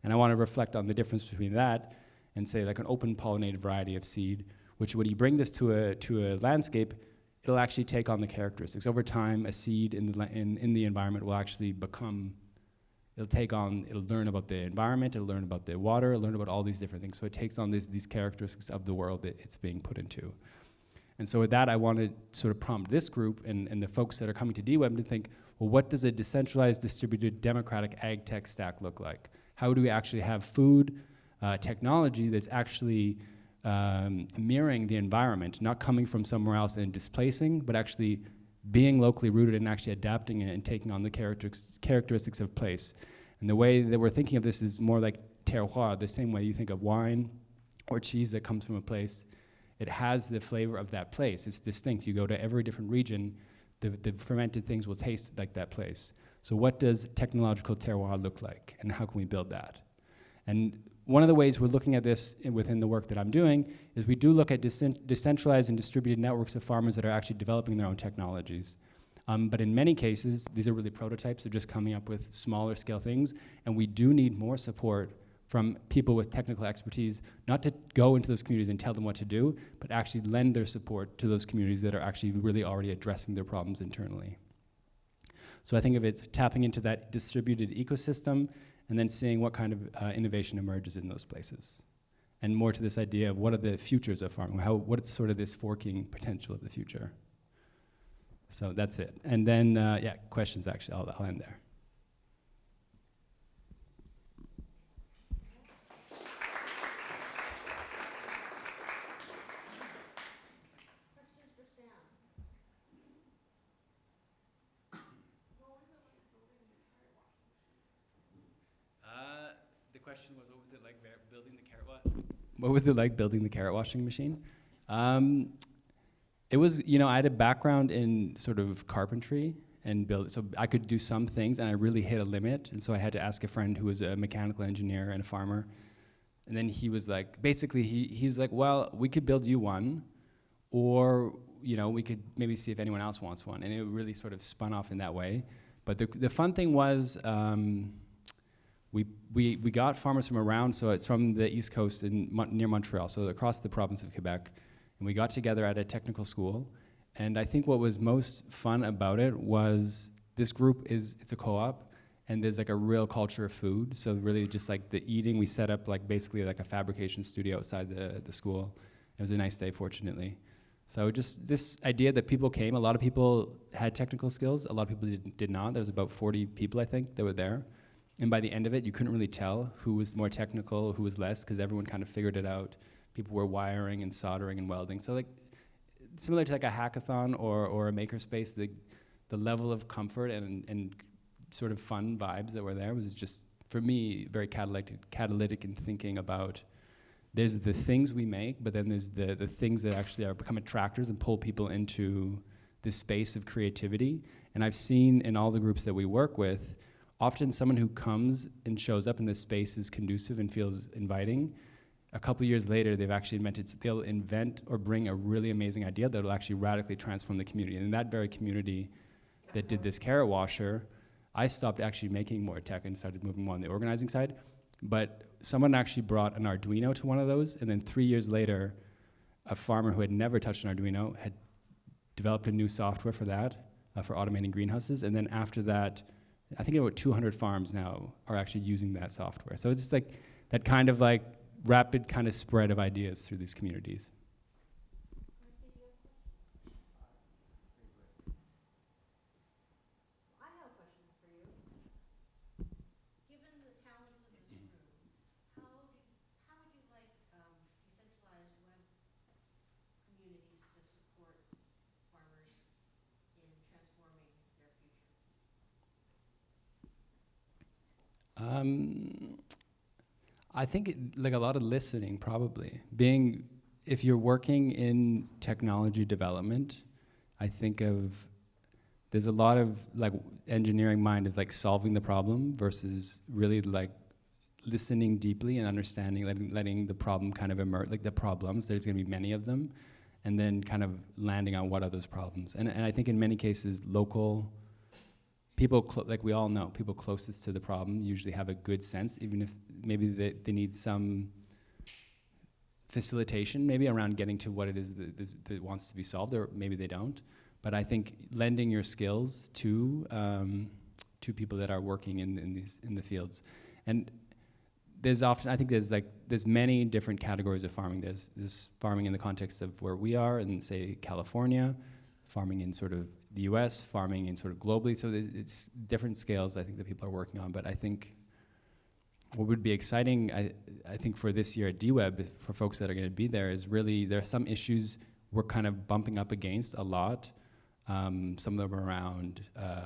And I wanna reflect on the difference between that and say like an open pollinated variety of seed, which when you bring this to a landscape, it'll actually take on the characteristics. Over time, a seed in the environment will actually become, it'll learn about the environment, it'll learn about the water, it'll learn about all these different things. So it takes on these characteristics of the world that it's being put into. And so with that, I want to sort of prompt this group and the folks that are coming to DWeb to think, well, what does a decentralized, distributed, democratic ag tech stack look like? How do we actually have food technology that's actually mirroring the environment, not coming from somewhere else and displacing, but actually being locally rooted and actually adapting and taking on the characteristics of place. And the way that we're thinking of this is more like terroir, the same way you think of wine or cheese that comes from a place. It has the flavor of that place. It's distinct. You go to every different region, the fermented things will taste like that place. So what does technological terroir look like, and how can we build that? And one of the ways we're looking at this within the work that I'm doing is we do look at decentralized and distributed networks of farmers that are actually developing their own technologies. But in many cases, these are really prototypes. They're just coming up with smaller scale things, and we do need more support from people with technical expertise, not to go into those communities and tell them what to do, but actually lend their support to those communities that are actually really already addressing their problems internally. So I think of it as tapping into that distributed ecosystem and then seeing what kind of innovation emerges in those places. And more to this idea of what are the futures of farming, what's sort of this forking potential of the future. So that's it. And then, yeah, questions actually, I'll end there. The question was, what was it like building the carrot What was it like building the carrot washing machine? It was, I had a background in sort of carpentry and so I could do some things, and I really hit a limit, and so I had to ask a friend who was a mechanical engineer and a farmer, and then he was like, basically he was like, well, we could build you one, or we could maybe see if anyone else wants one, and it really sort of spun off in that way. But the fun thing was, we got farmers from around, so it's from the East Coast near Montreal, so across the province of Quebec, and we got together at a technical school. And I think what was most fun about it was this group it's a co-op, and there's like a real culture of food. So really just like the eating, we set up like basically like a fabrication studio outside the school. It was a nice day, fortunately. So just this idea that people came, a lot of people had technical skills, a lot of people did not. There was about 40 people, I think, that were there. And by the end of it, you couldn't really tell who was more technical, who was less, because everyone kind of figured it out. People were wiring and soldering and welding. So like, similar to like a hackathon or a makerspace, the level of comfort and sort of fun vibes that were there was just, for me, very catalytic in thinking about there's the things we make, but then there's the things that actually are become attractors and pull people into this space of creativity. And I've seen in all the groups that we work with, often someone who comes and shows up in this space is conducive and feels inviting. A couple years later, they'll invent or bring a really amazing idea that will actually radically transform the community. And in that very community that did this carrot washer, I stopped actually making more tech and started moving more on the organizing side. But someone actually brought an Arduino to one of those, and then 3 years later, a farmer who had never touched an Arduino had developed a new software for that, for automating greenhouses. And then after that, I think about 200 farms now are actually using that software. So it's just like that kind of like rapid kind of spread of ideas through these communities. I think like a lot of listening, probably. If you're working in technology development, I think there's a lot of like engineering mind of like solving the problem versus really like listening deeply and understanding, letting the problem kind of emerge, like the problems, there's gonna be many of them, and then kind of landing on what are those problems. And I think in many cases, local people, like we all know, people closest to the problem usually have a good sense, even if maybe they need some facilitation maybe around getting to what it is that wants to be solved, or maybe they don't. But I think lending your skills to people that are working in the fields. And there's many different categories of farming. There's farming in the context of where we are in, say, California, farming in sort of the US, farming in sort of globally. So it's different scales I think that people are working on. But I think what would be exciting, I think for this year at DWeb, for folks that are gonna be there, is really there are some issues we're kind of bumping up against a lot. Some of them are around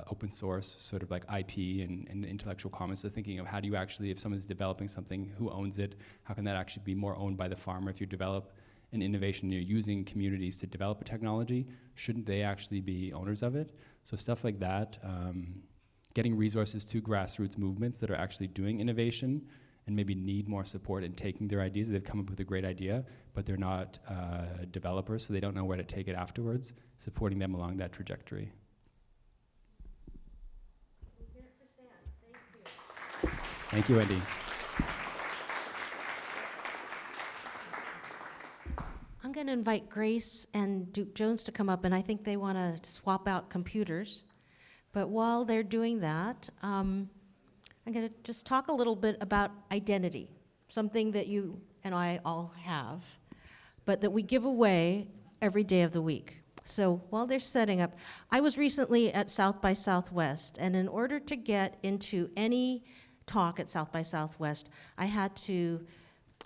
open source, sort of like IP and intellectual commons. So thinking of how do you actually, if someone's developing something, who owns it? How can that actually be more owned by the farmer? If you develop an innovation, you're using communities to develop a technology, shouldn't they actually be owners of it? So stuff like that, getting resources to grassroots movements that are actually doing innovation and maybe need more support in taking their ideas. They've come up with a great idea, but they're not developers, so they don't know where to take it afterwards, supporting them along that trajectory. Thank you, Wendy. I'm going to invite Grace and Duke Jones to come up, and I think they want to swap out computers. But while they're doing that, I'm going to just talk a little bit about identity, something that you and I all have, but that we give away every day of the week. So while they're setting up, I was recently at South by Southwest, and in order to get into any talk at South by Southwest, I had to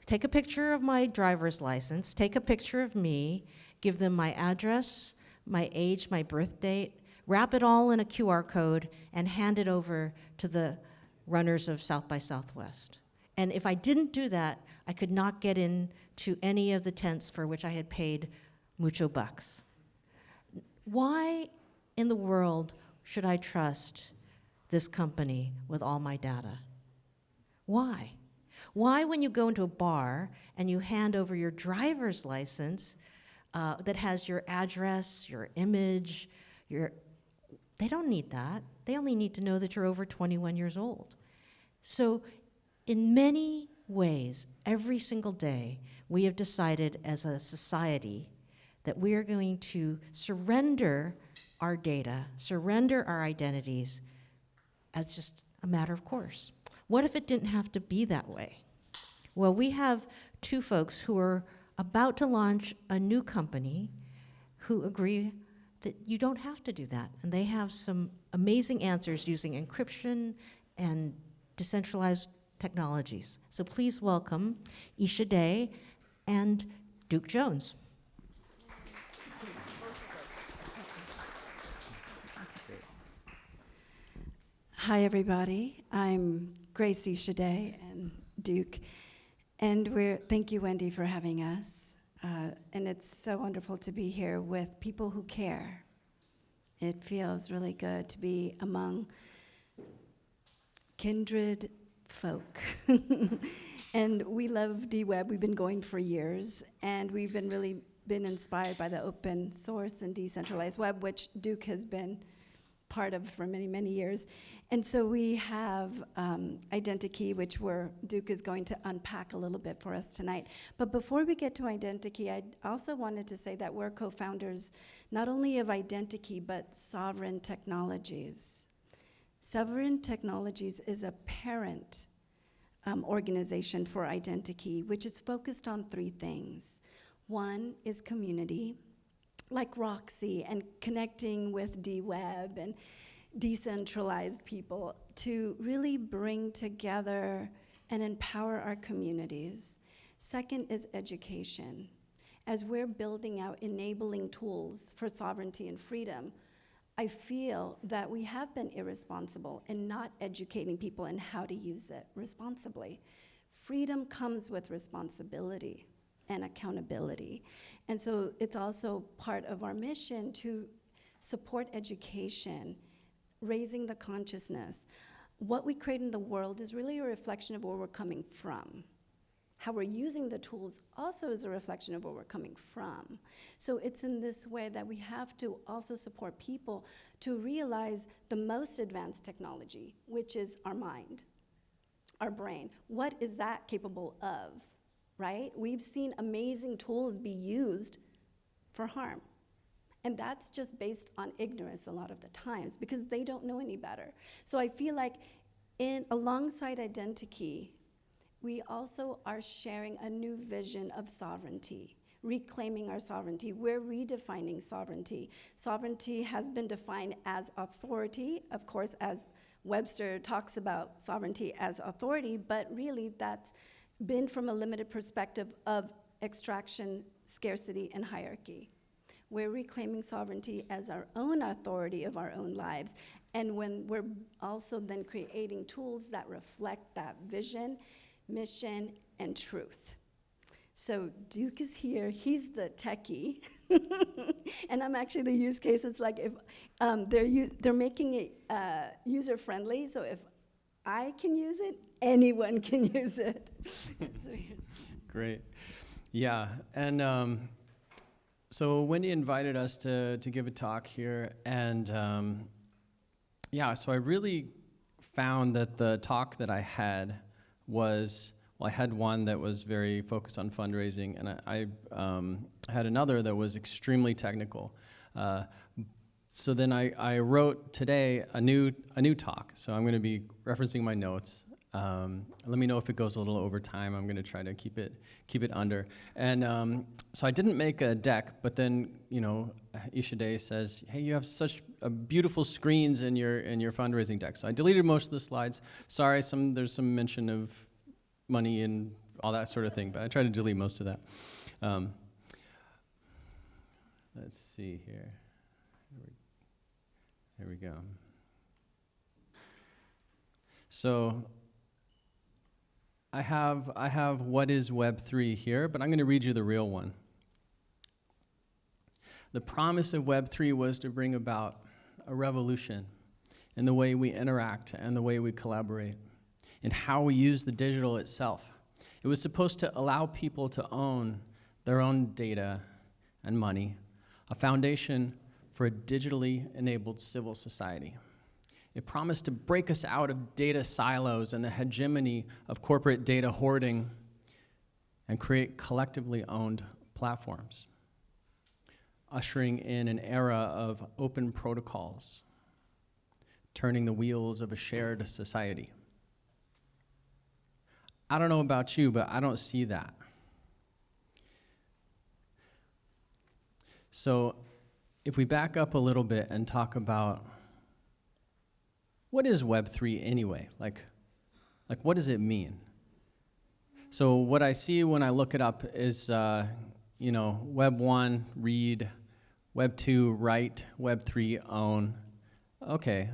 take a picture of my driver's license, take a picture of me, give them my address, my age, my birth date, wrap it all in a QR code, and hand it over to the runners of South by Southwest. And if I didn't do that, I could not get into any of the tents for which I had paid mucho bucks. Why in the world should I trust this company with all my data? Why? Why, when you go into a bar and you hand over your driver's license that has your address, your image, they don't need that. They only need to know that you're over 21 years old. So in many ways, every single day, we have decided as a society that we are going to surrender our data, surrender our identities as just a matter of course? What if it didn't have to be that way? Well, we have two folks who are about to launch a new company who agree that you don't have to do that. And they have some amazing answers using encryption and decentralized technologies. So please welcome Isha Day and Duke Jones. Hi, everybody. I'm Gracie Shade and Duke, and thank you, Wendy, for having us. And it's so wonderful to be here with people who care. It feels really good to be among kindred folk. And we love DWeb. We've been going for years, and we've really been inspired by the open source and decentralized web, which Duke has been part of for many, many years. And so we have Identikey, which Duke is going to unpack a little bit for us tonight. But before we get to Identikey, I also wanted to say that we're co-founders not only of Identikey, but Sovereign Technologies. Sovereign Technologies is a parent organization for Identikey, which is focused on three things. One is community, like Roxy, and connecting with DWeb and decentralized people to really bring together and empower our communities. Second is education. As we're building out enabling tools for sovereignty and freedom, I feel that we have been irresponsible in not educating people in how to use it responsibly. Freedom comes with responsibility and accountability. And so it's also part of our mission to support education, raising the consciousness. What we create in the world is really a reflection of where we're coming from. How we're using the tools also is a reflection of where we're coming from. So it's in this way that we have to also support people to realize the most advanced technology, which is our mind, our brain. What is that capable of, right? We've seen amazing tools be used for harm. And that's just based on ignorance a lot of the times because they don't know any better. So I feel like alongside Identikey, we also are sharing a new vision of sovereignty, reclaiming our sovereignty. We're redefining sovereignty. Sovereignty has been defined as authority, of course, as Webster talks about sovereignty as authority, but really that's been from a limited perspective of extraction, scarcity, and hierarchy. We're reclaiming sovereignty as our own authority of our own lives. And when we're also then creating tools that reflect that vision, mission, and truth. So Duke is here, he's the techie. And I'm actually the use case. It's like if they're making it user-friendly, so if I can use it, anyone can use it. So Great. Yeah, and so Wendy invited us to give a talk here, and yeah, so I really found that the talk that I had was, well, I had one that was very focused on fundraising, and I had another that was extremely technical. So then I wrote today a new talk. So I'm going to be referencing my notes. Let me know if it goes a little over time. I'm going to try to keep it under. And so I didn't make a deck, but then Isha Day says, "Hey, you have such beautiful screens in your fundraising deck." So I deleted most of the slides. Sorry, there's some mention of money and all that sort of thing, but I tried to delete most of that. Let's see here. There we go. So I have what is Web3 here, but I'm going to read you the real one. The promise of Web3 was to bring about a revolution in the way we interact and the way we collaborate, and how we use the digital itself. It was supposed to allow people to own their own data and money, a foundation for a digitally enabled civil society. It promised to break us out of data silos and the hegemony of corporate data hoarding and create collectively owned platforms, ushering in an era of open protocols, turning the wheels of a shared society. I don't know about you, but I don't see that. So if we back up a little bit and talk about what is Web3 anyway? Like what does it mean? So what I see when I look it up is, Web 1, read, Web 2, write, Web 3, own. Okay,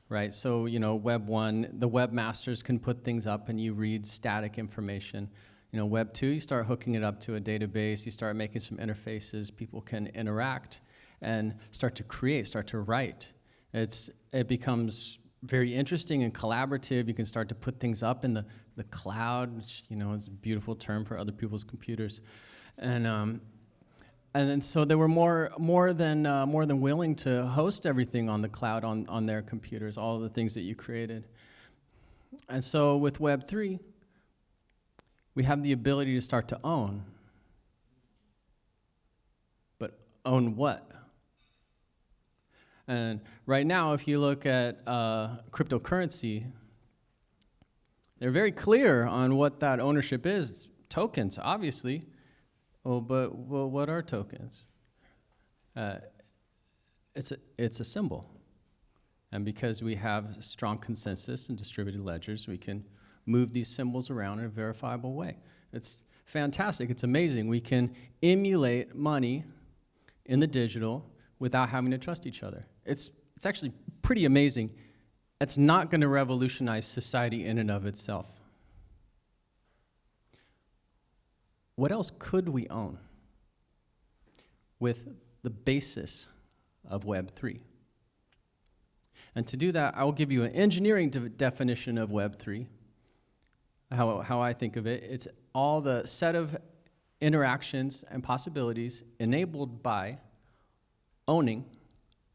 right? So, Web 1, the webmasters can put things up and you read static information. Web 2, you start hooking it up to a database, you start making some interfaces, people can interact and start to create, start to write. It becomes very interesting and collaborative. You can start to put things up in the cloud, which is a beautiful term for other people's computers. And then so they were more than willing to host everything on the cloud on their computers, all the things that you created. And so with Web3, we have the ability to start to own. But own what? And right now, if you look at cryptocurrency, they're very clear on what that ownership is. It's tokens, obviously. But what are tokens? It's a symbol. And because we have strong consensus and distributed ledgers, we can move these symbols around in a verifiable way. It's fantastic. It's amazing. We can emulate money in the digital without having to trust each other. It's actually pretty amazing. It's not going to revolutionize society in and of itself. What else could we own with the basis of Web3? And to do that, I will give you an engineering definition of Web3. How I think of it, it's all the set of interactions and possibilities enabled by owning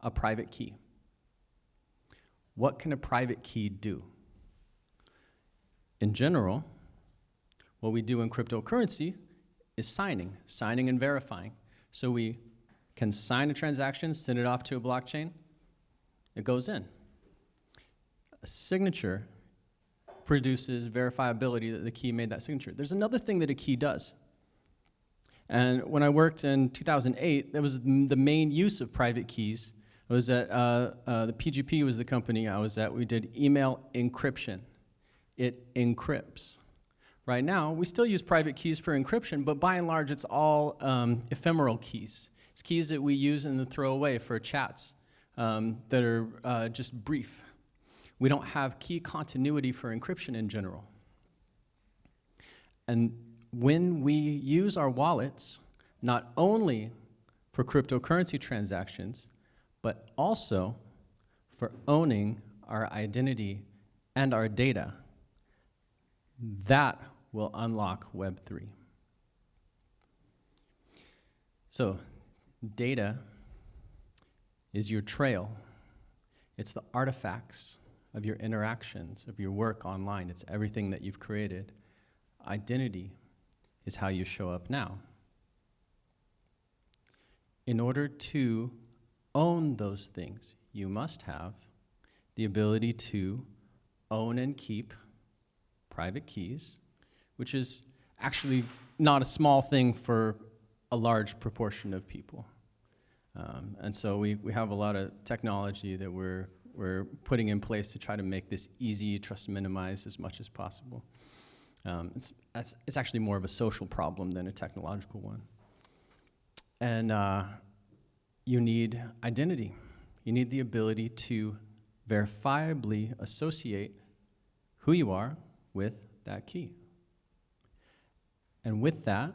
a private key. What can a private key do? In general, what we do in cryptocurrency is signing and verifying. So we can sign a transaction, send it off to a blockchain, it goes in. A signature produces verifiability that the key made that signature. There's another thing that a key does. And when I worked in 2008, that was the main use of private keys. It was at, the PGP was the company I was at. We did email encryption. It encrypts. Right now, we still use private keys for encryption, but by and large, it's all ephemeral keys. It's keys that we use and then throw away for chats that are just brief. We don't have key continuity for encryption in general. And when we use our wallets, not only for cryptocurrency transactions, but also for owning our identity and our data, that will unlock Web3. So, data is your trail. It's the artifacts of your interactions, of your work online. It's everything that you've created. Identity is how you show up now. In order to own those things, you must have the ability to own and keep private keys, which is actually not a small thing for a large proportion of people. And so we have a lot of technology that we're putting in place to try to make this easy, trust minimize as much as possible. It's actually more of a social problem than a technological one. And you need identity. You need the ability to verifiably associate who you are with that key. And with that,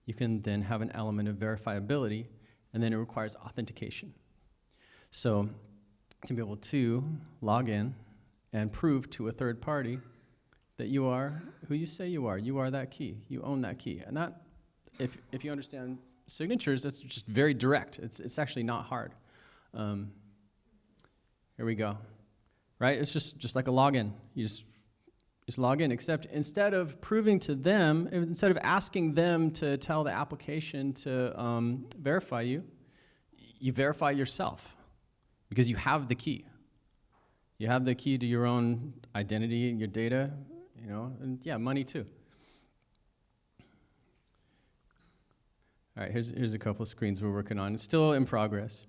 you can then have an element of verifiability, and then it requires authentication. So to be able to log in and prove to a third party that you are who you say you are that key, you own that key. And that, if you understand signatures, that's just very direct. It's actually not hard. Here we go. Right? It's just like a login. You just log in, except instead of proving to them, instead of asking them to tell the application to verify you, you verify yourself because you have the key. You have the key to your own identity and your data, you know, and yeah, money too. All right, here's a couple of screens we're working on. It's still in progress.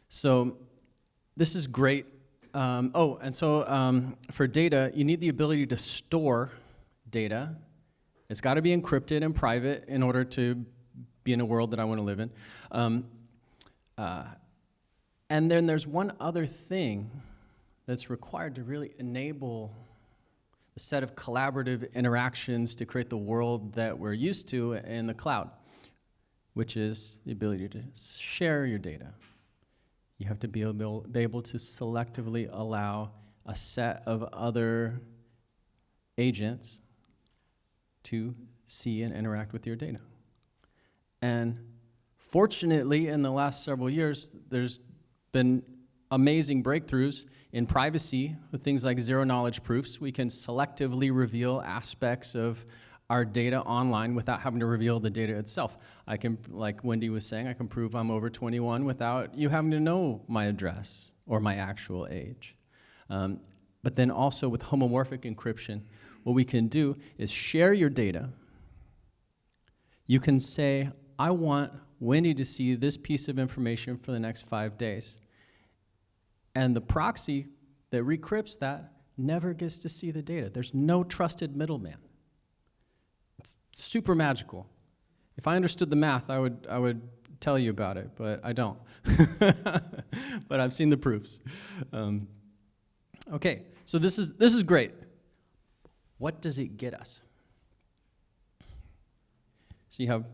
So this is great. For data, you need the ability to store data. It's got to be encrypted and private in order to be in a world that I want to live in. And then there's one other thing that's required to really enable the set of collaborative interactions to create the world that we're used to in the cloud, which is the ability to share your data. You have to be able to selectively allow a set of other agents to see and interact with your data. And fortunately, in the last several years, there's been amazing breakthroughs in privacy with things like zero-knowledge proofs. We can selectively reveal aspects of our data online without having to reveal the data itself. I can, like Wendy was saying, I can prove I'm over 21 without you having to know my address or my actual age. But then also with homomorphic encryption, what we can do is share your data. You can say, I want Wendy to see this piece of information for the next 5 days. And the proxy that recrypts that never gets to see the data. There's no trusted middleman. It's super magical. If I understood the math, I would tell you about it, but I don't. But I've seen the proofs. Okay, so this is great. What does it get us? So you have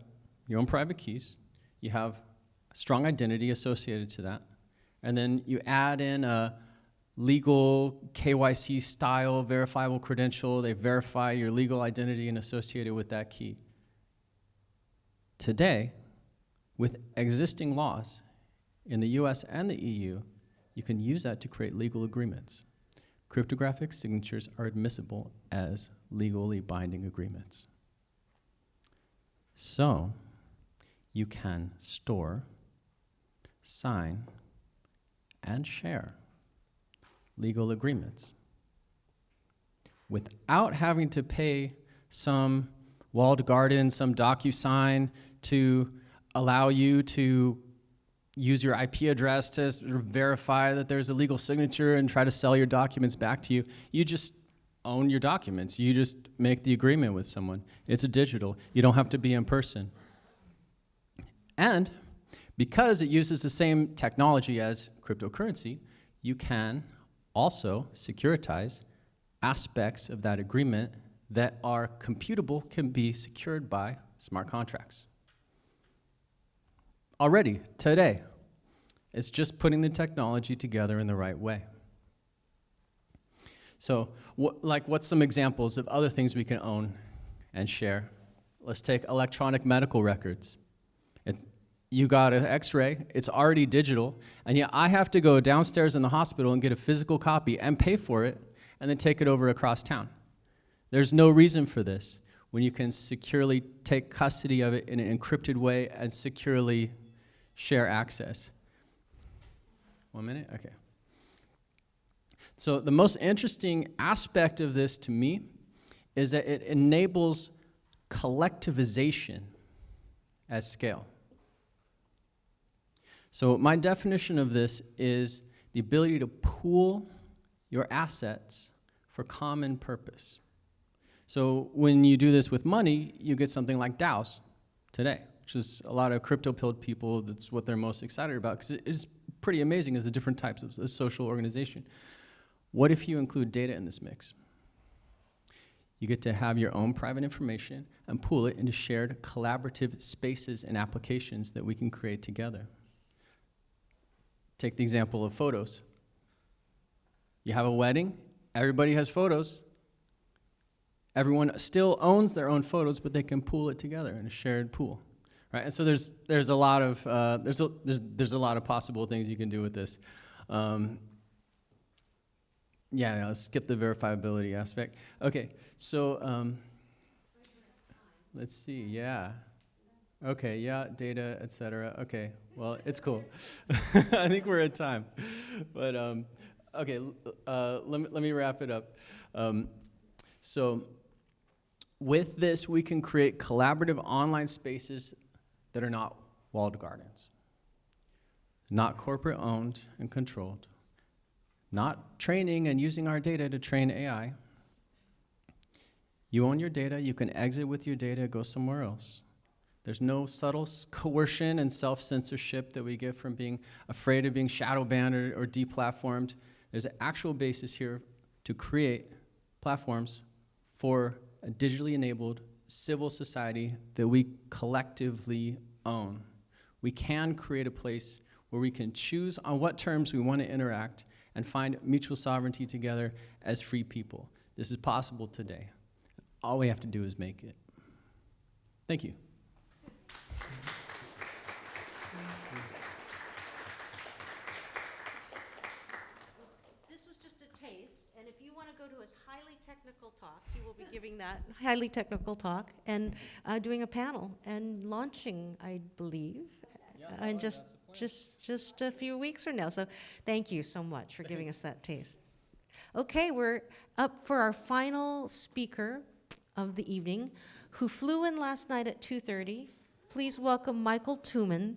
your own private keys. You have strong identity associated to that. And then you add in a legal KYC style verifiable credential. They verify your legal identity and associated with that key. Today, with existing laws in the US and the EU, you can use that to create legal agreements. Cryptographic signatures are admissible as legally binding agreements. So, you can store, sign, and share legal agreements without having to pay some walled garden, some DocuSign to allow you to use your IP address to verify that there's a legal signature and try to sell your documents back to you. You just own your documents. You just make the agreement with someone. It's a digital. You don't have to be in person. And because it uses the same technology as cryptocurrency, you can also securitize aspects of that agreement that are computable, can be secured by smart contracts. Already, today, it's just putting the technology together in the right way. So, what's some examples of other things we can own and share? Let's take electronic medical records. You got an x-ray, it's already digital, and yet I have to go downstairs in the hospital and get a physical copy and pay for it, and then take it over across town. There's no reason for this when you can securely take custody of it in an encrypted way and securely share access. 1 minute? Okay. So the most interesting aspect of this to me is that it enables collectivization at scale. So my definition of this is the ability to pool your assets for common purpose. So when you do this with money, you get something like DAOs today, which is a lot of crypto-pilled people, that's what they're most excited about, because it is pretty amazing as the different types of social organization. What if you include data in this mix? You get to have your own private information and pool it into shared collaborative spaces and applications that we can create together. Take the example of photos. You have a wedding, everybody has photos. Everyone still owns their own photos, but they can pool it together in a shared pool, right? And so there's a lot of there's a lot of possible things you can do with this. Yeah, let's skip the verifiability aspect. Okay, so let's see. Yeah. Okay, yeah, data, etc. Okay, well, it's cool. I think we're at time. But Okay, let me wrap it up. So with this, we can create collaborative online spaces that are not walled gardens, not corporate owned and controlled, not training and using our data to train AI. You own your data, you can exit with your data, go somewhere else. There's no subtle coercion and self-censorship that we get from being afraid of being shadow banned or deplatformed. There's an actual basis here to create platforms for a digitally enabled civil society that we collectively own. We can create a place where we can choose on what terms we want to interact and find mutual sovereignty together as free people. This is possible today. All we have to do is make it. Thank you. This was just a taste, and if you want to go to his highly technical talk, he will be giving that highly technical talk and doing a panel and launching, I believe, in just a few weeks from now. So thank you so much for giving us that taste. Okay, we're up for our final speaker of the evening, who flew in last night at 2:30. Please welcome Michael Tuman.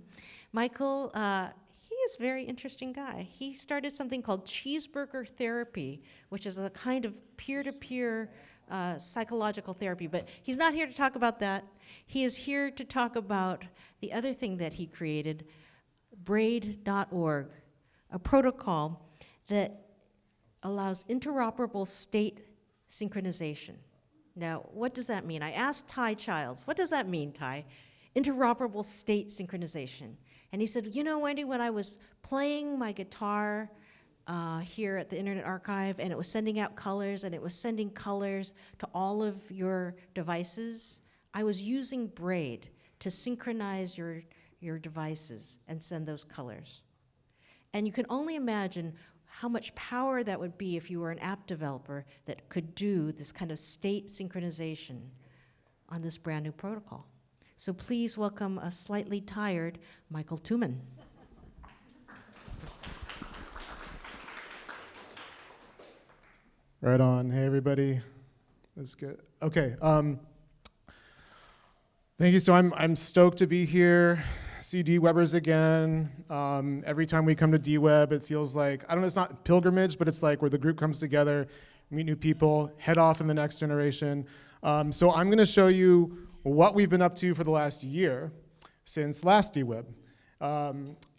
Michael, he is a very interesting guy. He started something called cheeseburger therapy, which is a kind of peer-to-peer psychological therapy. But he's not here to talk about that. He is here to talk about the other thing that he created, braid.org, a protocol that allows interoperable state synchronization. Now, what does that mean? I asked Ty Childs, what does that mean, Ty? Interoperable state synchronization. And he said, you know, Wendy, when I was playing my guitar here at the Internet Archive, and it was sending out colors, and it was sending colors to all of your devices, I was using Braid to synchronize your devices and send those colors. And you can only imagine how much power that would be if you were an app developer that could do this kind of state synchronization on this brand new protocol. So please welcome a slightly tired Michael Tuman. Right on. Hey, everybody. That's good. Okay. Thank you. So I'm stoked to be here. See DWebbers again. Every time we come to DWeb, it feels like, I don't know, it's not pilgrimage, but it's like where the group comes together, meet new people, head off in the next generation. So I'm going to show you what we've been up to for the last year since last DWeb.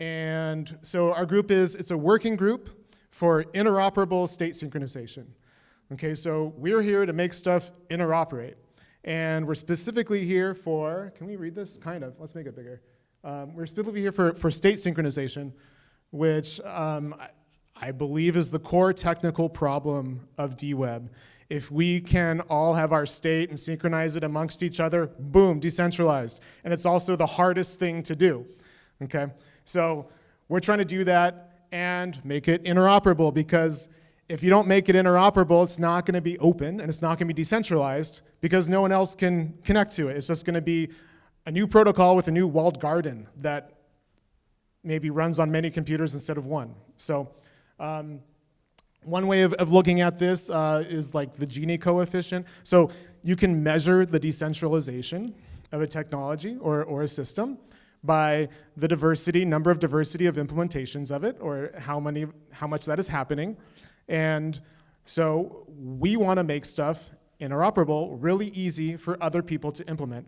And so our group it's a working group for interoperable state synchronization. Okay, so we're here to make stuff interoperate. And we're specifically here for, can we read this? Kind of, let's make it bigger. We're specifically here for state synchronization, which I believe is the core technical problem of DWeb. If we can all have our state and synchronize it amongst each other, boom, decentralized. And it's also the hardest thing to do, okay? So we're trying to do that and make it interoperable, because if you don't make it interoperable, it's not gonna be open and it's not gonna be decentralized because no one else can connect to it. It's just gonna be a new protocol with a new walled garden that maybe runs on many computers instead of one. So one way of looking at this is like the Gini coefficient. So you can measure the decentralization of a technology or a system by the number of diversity of implementations of it, or how much that is happening. And so we want to make stuff interoperable, really easy for other people to implement.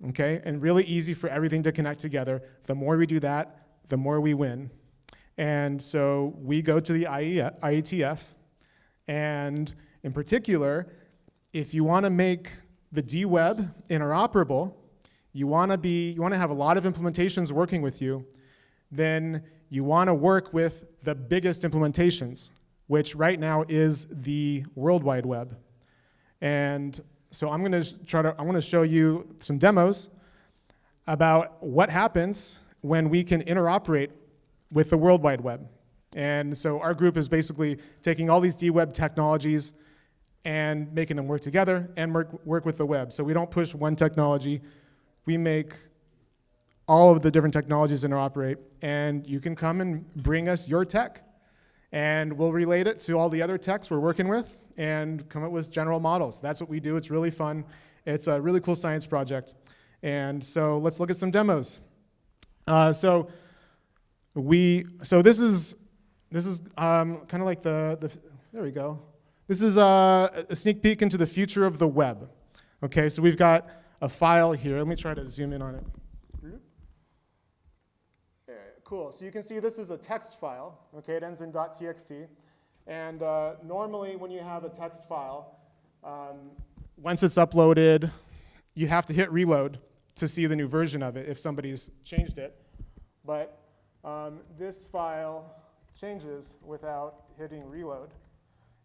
Okay, and really easy for everything to connect together. The more we do that, the more we win. And so we go to the IETF, and in particular, if you want to make the DWeb interoperable, you want to have a lot of implementations working with you, then you want to work with the biggest implementations, which right now is the World Wide Web. And so I want to show you some demos about what happens when we can interoperate with the World Wide Web. And so our group is basically taking all these DWeb technologies and making them work together and work with the web. So we don't push one technology, we make all of the different technologies interoperate, and you can come and bring us your tech. And we'll relate it to all the other techs we're working with and come up with general models. That's what we do. It's really fun. It's a really cool science project. And so let's look at some demos. So this is kind of like there we go. This is a sneak peek into the future of the web. Okay, so we've got a file here. Let me try to zoom in on it. Cool, so you can see this is a text file. Okay, it ends in .txt. And normally when you have a text file, once it's uploaded, you have to hit reload to see the new version of it if somebody's changed it. But this file changes without hitting reload.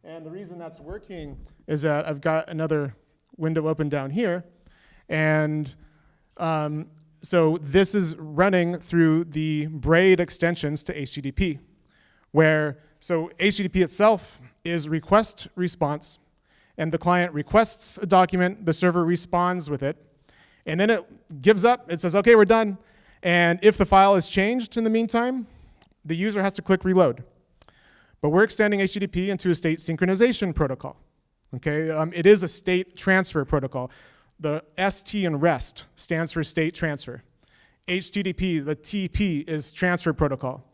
And the reason that's working is that I've got another window open down here. And so this is running through the braid extensions to HTTP, so HTTP itself is request response, and the client requests a document, the server responds with it, and then it gives up, it says, okay, we're done. And if the file is changed in the meantime, the user has to click reload. But we're extending HTTP into a state synchronization protocol. Okay, it is a state transfer protocol. The ST in REST stands for state transfer. HTTP, the TP, is transfer protocol.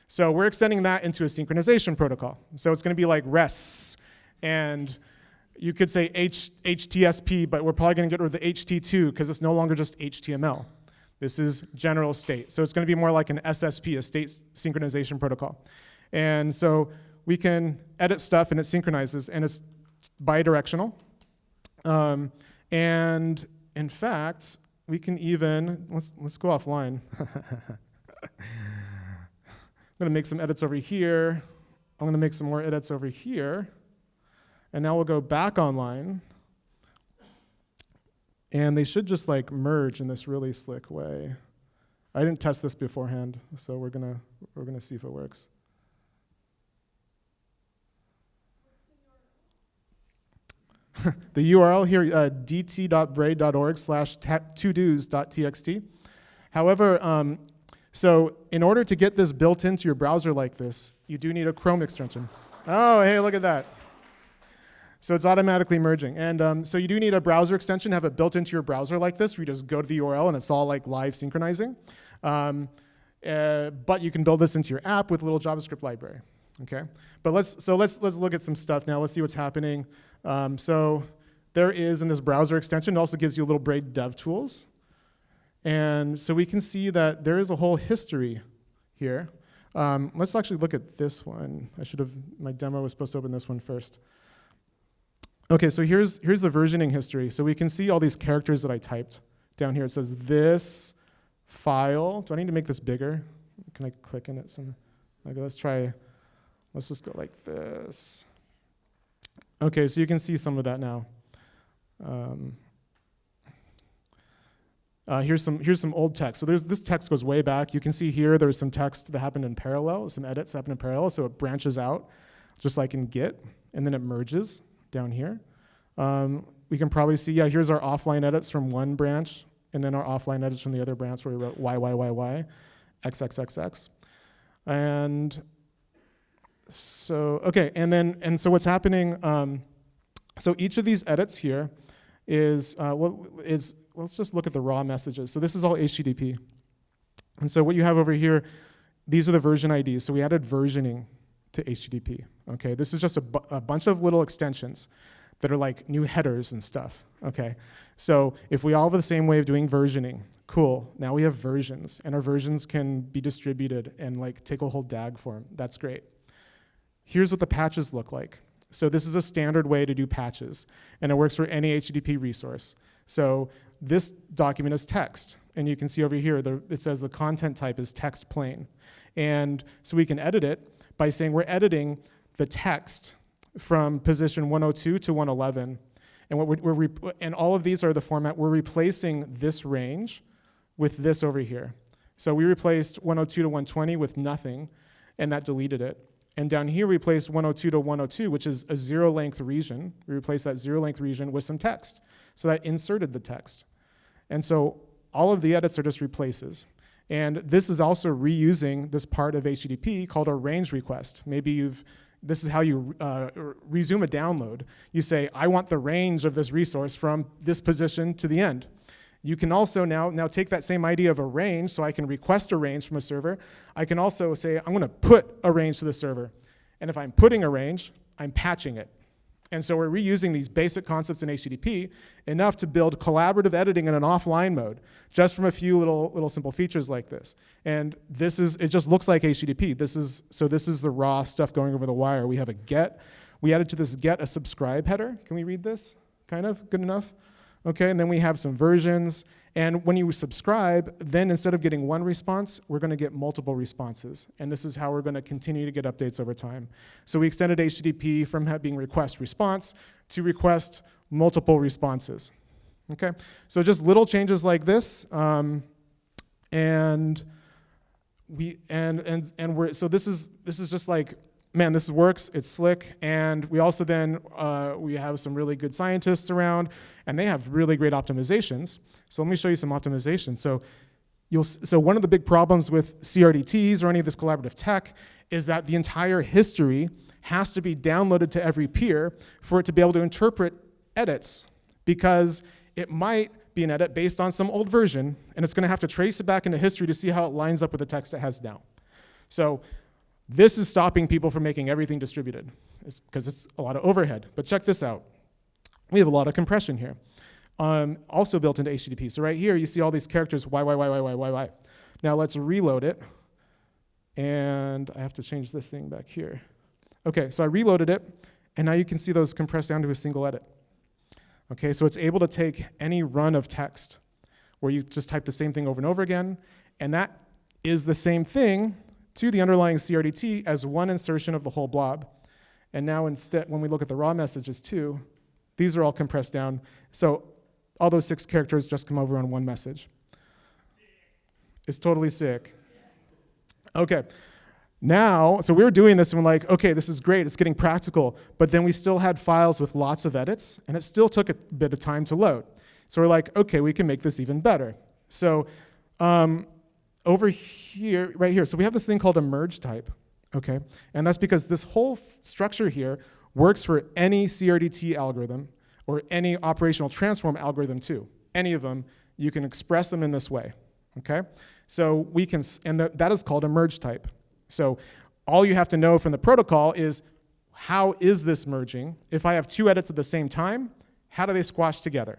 So we're extending that into a synchronization protocol. So it's going to be like REST, and you could say HTSP, but we're probably going to get rid of the HT2 because it's no longer just HTML. This is general state. So it's going to be more like an SSP, a state synchronization protocol. And so we can edit stuff and it synchronizes, and it's bidirectional. And in fact, we can even, let's go offline. I'm going to make some edits over here. I'm going to make some more edits over here. And now we'll go back online. And they should just like merge in this really slick way. I didn't test this beforehand, so we're gonna see if it works. The URL here, dt.braid.org/todos.txt. However, so in order to get this built into your browser like this, you do need a Chrome extension. Oh, hey, look at that. So it's automatically merging. And so you do need a browser extension, have it built into your browser like this, where you just go to the URL and it's all like live synchronizing. But you can build this into your app with a little JavaScript library. Okay, but let's look at some stuff now. Let's see what's happening. So there is in this browser extension, it also gives you a little Braid dev tools. And so we can see that there is a whole history here. Let's actually look at this one. My demo was supposed to open this one first. Okay, so here's the versioning history. So we can see all these characters that I typed down here. It says this file. Do I need to make this bigger? Can I click in it? Okay, let's just go like this. Okay, so you can see some of that now. Here's some old text. So this text goes way back. You can see here there's some text that happened in parallel, some edits happened in parallel, so it branches out, just like in Git, and then it merges down here. We can probably see, yeah, here's our offline edits from one branch, and then our offline edits from the other branch where we wrote y, xxxx. And so, okay, and so what's happening, so each of these edits here is let's just look at the raw messages. So this is all HTTP. And so what you have over here, these are the version IDs. So we added versioning to HTTP. Okay, this is just a bunch of little extensions that are like new headers and stuff. Okay, so if we all have the same way of doing versioning, cool. Now we have versions, and our versions can be distributed and like take a whole DAG form. That's great. Here's what the patches look like. So this is a standard way to do patches, and it works for any HTTP resource. So this document is text, and you can see over here, it says the content type is text plain. And so we can edit it by saying we're editing the text from position 102 to 111. And and all of these are the format. We're replacing this range with this over here. So we replaced 102 to 120 with nothing, and that deleted it. And down here, we replaced 102 to 102, which is a zero-length region. We replaced that zero-length region with some text. So that inserted the text. And so all of the edits are just replaces. And this is also reusing this part of HTTP called a range request. Maybe this is how you resume a download. You say, I want the range of this resource from this position to the end. You can also now take that same idea of a range, so I can request a range from a server. I can also say, I'm gonna put a range to the server. And if I'm putting a range, I'm patching it. And so we're reusing these basic concepts in HTTP enough to build collaborative editing in an offline mode, just from a few little simple features like this. And it just looks like HTTP. This is the raw stuff going over the wire. We have a get. We added to this get a subscribe header. Can we read this? Kind of, good enough? Okay, and then we have some versions. And when you subscribe, then instead of getting one response, we're gonna get multiple responses. And this is how we're gonna continue to get updates over time. So we extended HTTP from being request response to request multiple responses. Okay, so just little changes like this, so this is just like, man, this works, it's slick, and we also then, we have some really good scientists around, and they have really great optimizations. So let me show you some optimization. So one of the big problems with CRDTs or any of this collaborative tech is that the entire history has to be downloaded to every peer for it to be able to interpret edits, because it might be an edit based on some old version, and it's gonna have to trace it back into history to see how it lines up with the text it has now. So this is stopping people from making everything distributed, because it's a lot of overhead. But check this out. We have a lot of compression here, also built into HTTP. So right here, you see all these characters, Y. Now let's reload it. And I have to change this thing back here. Okay, so I reloaded it, and now you can see those compressed down to a single edit. Okay, so it's able to take any run of text where you just type the same thing over and over again, and that is the same thing to the underlying CRDT as one insertion of the whole blob. And now instead, when we look at the raw messages too, these are all compressed down. So all those 6 characters just come over on one message. It's totally sick. Okay, now, so we were doing this and we're like, okay, this is great, it's getting practical, but then we still had files with lots of edits, and it still took a bit of time to load. So we're like, okay, we can make this even better. So over here, right here, so we have this thing called a merge type, okay? And that's because this whole structure here works for any CRDT algorithm or any operational transform algorithm too. Any of them, you can express them in this way, okay? So we can, and that is called a merge type. So all you have to know from the protocol is, how is this merging? If I have 2 edits at the same time, how do they squash together?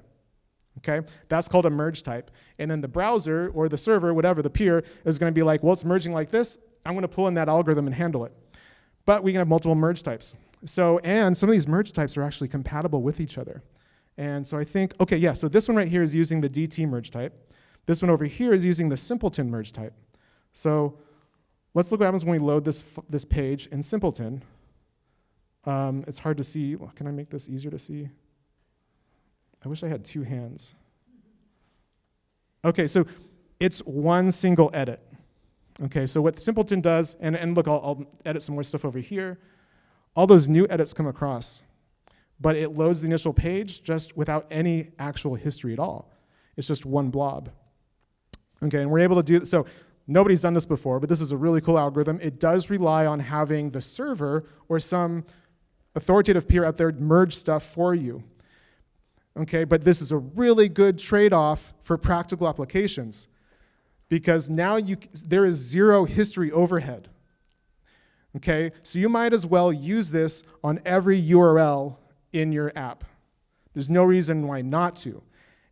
Okay, that's called a merge type. And then the browser or the server, whatever, the peer, is gonna be like, well, it's merging like this, I'm gonna pull in that algorithm and handle it. But we can have multiple merge types. So, and some of these merge types are actually compatible with each other. And so I think, okay, yeah, so this one right here is using the DT merge type. This one over here is using the simpleton merge type. So let's look what happens when we load this page in simpleton. It's hard to see. Can I make this easier to see? I wish I had 2 hands. Okay, so it's one single edit. Okay, so what simpleton does, and look, I'll edit some more stuff over here. All those new edits come across, but it loads the initial page just without any actual history at all. It's just one blob. Okay, and we're able to do, so nobody's done this before, but this is a really cool algorithm. It does rely on having the server or some authoritative peer out there merge stuff for you. Okay, but this is a really good trade-off for practical applications, because now there is 0 history overhead. Okay, so you might as well use this on every URL in your app. There's no reason why not to.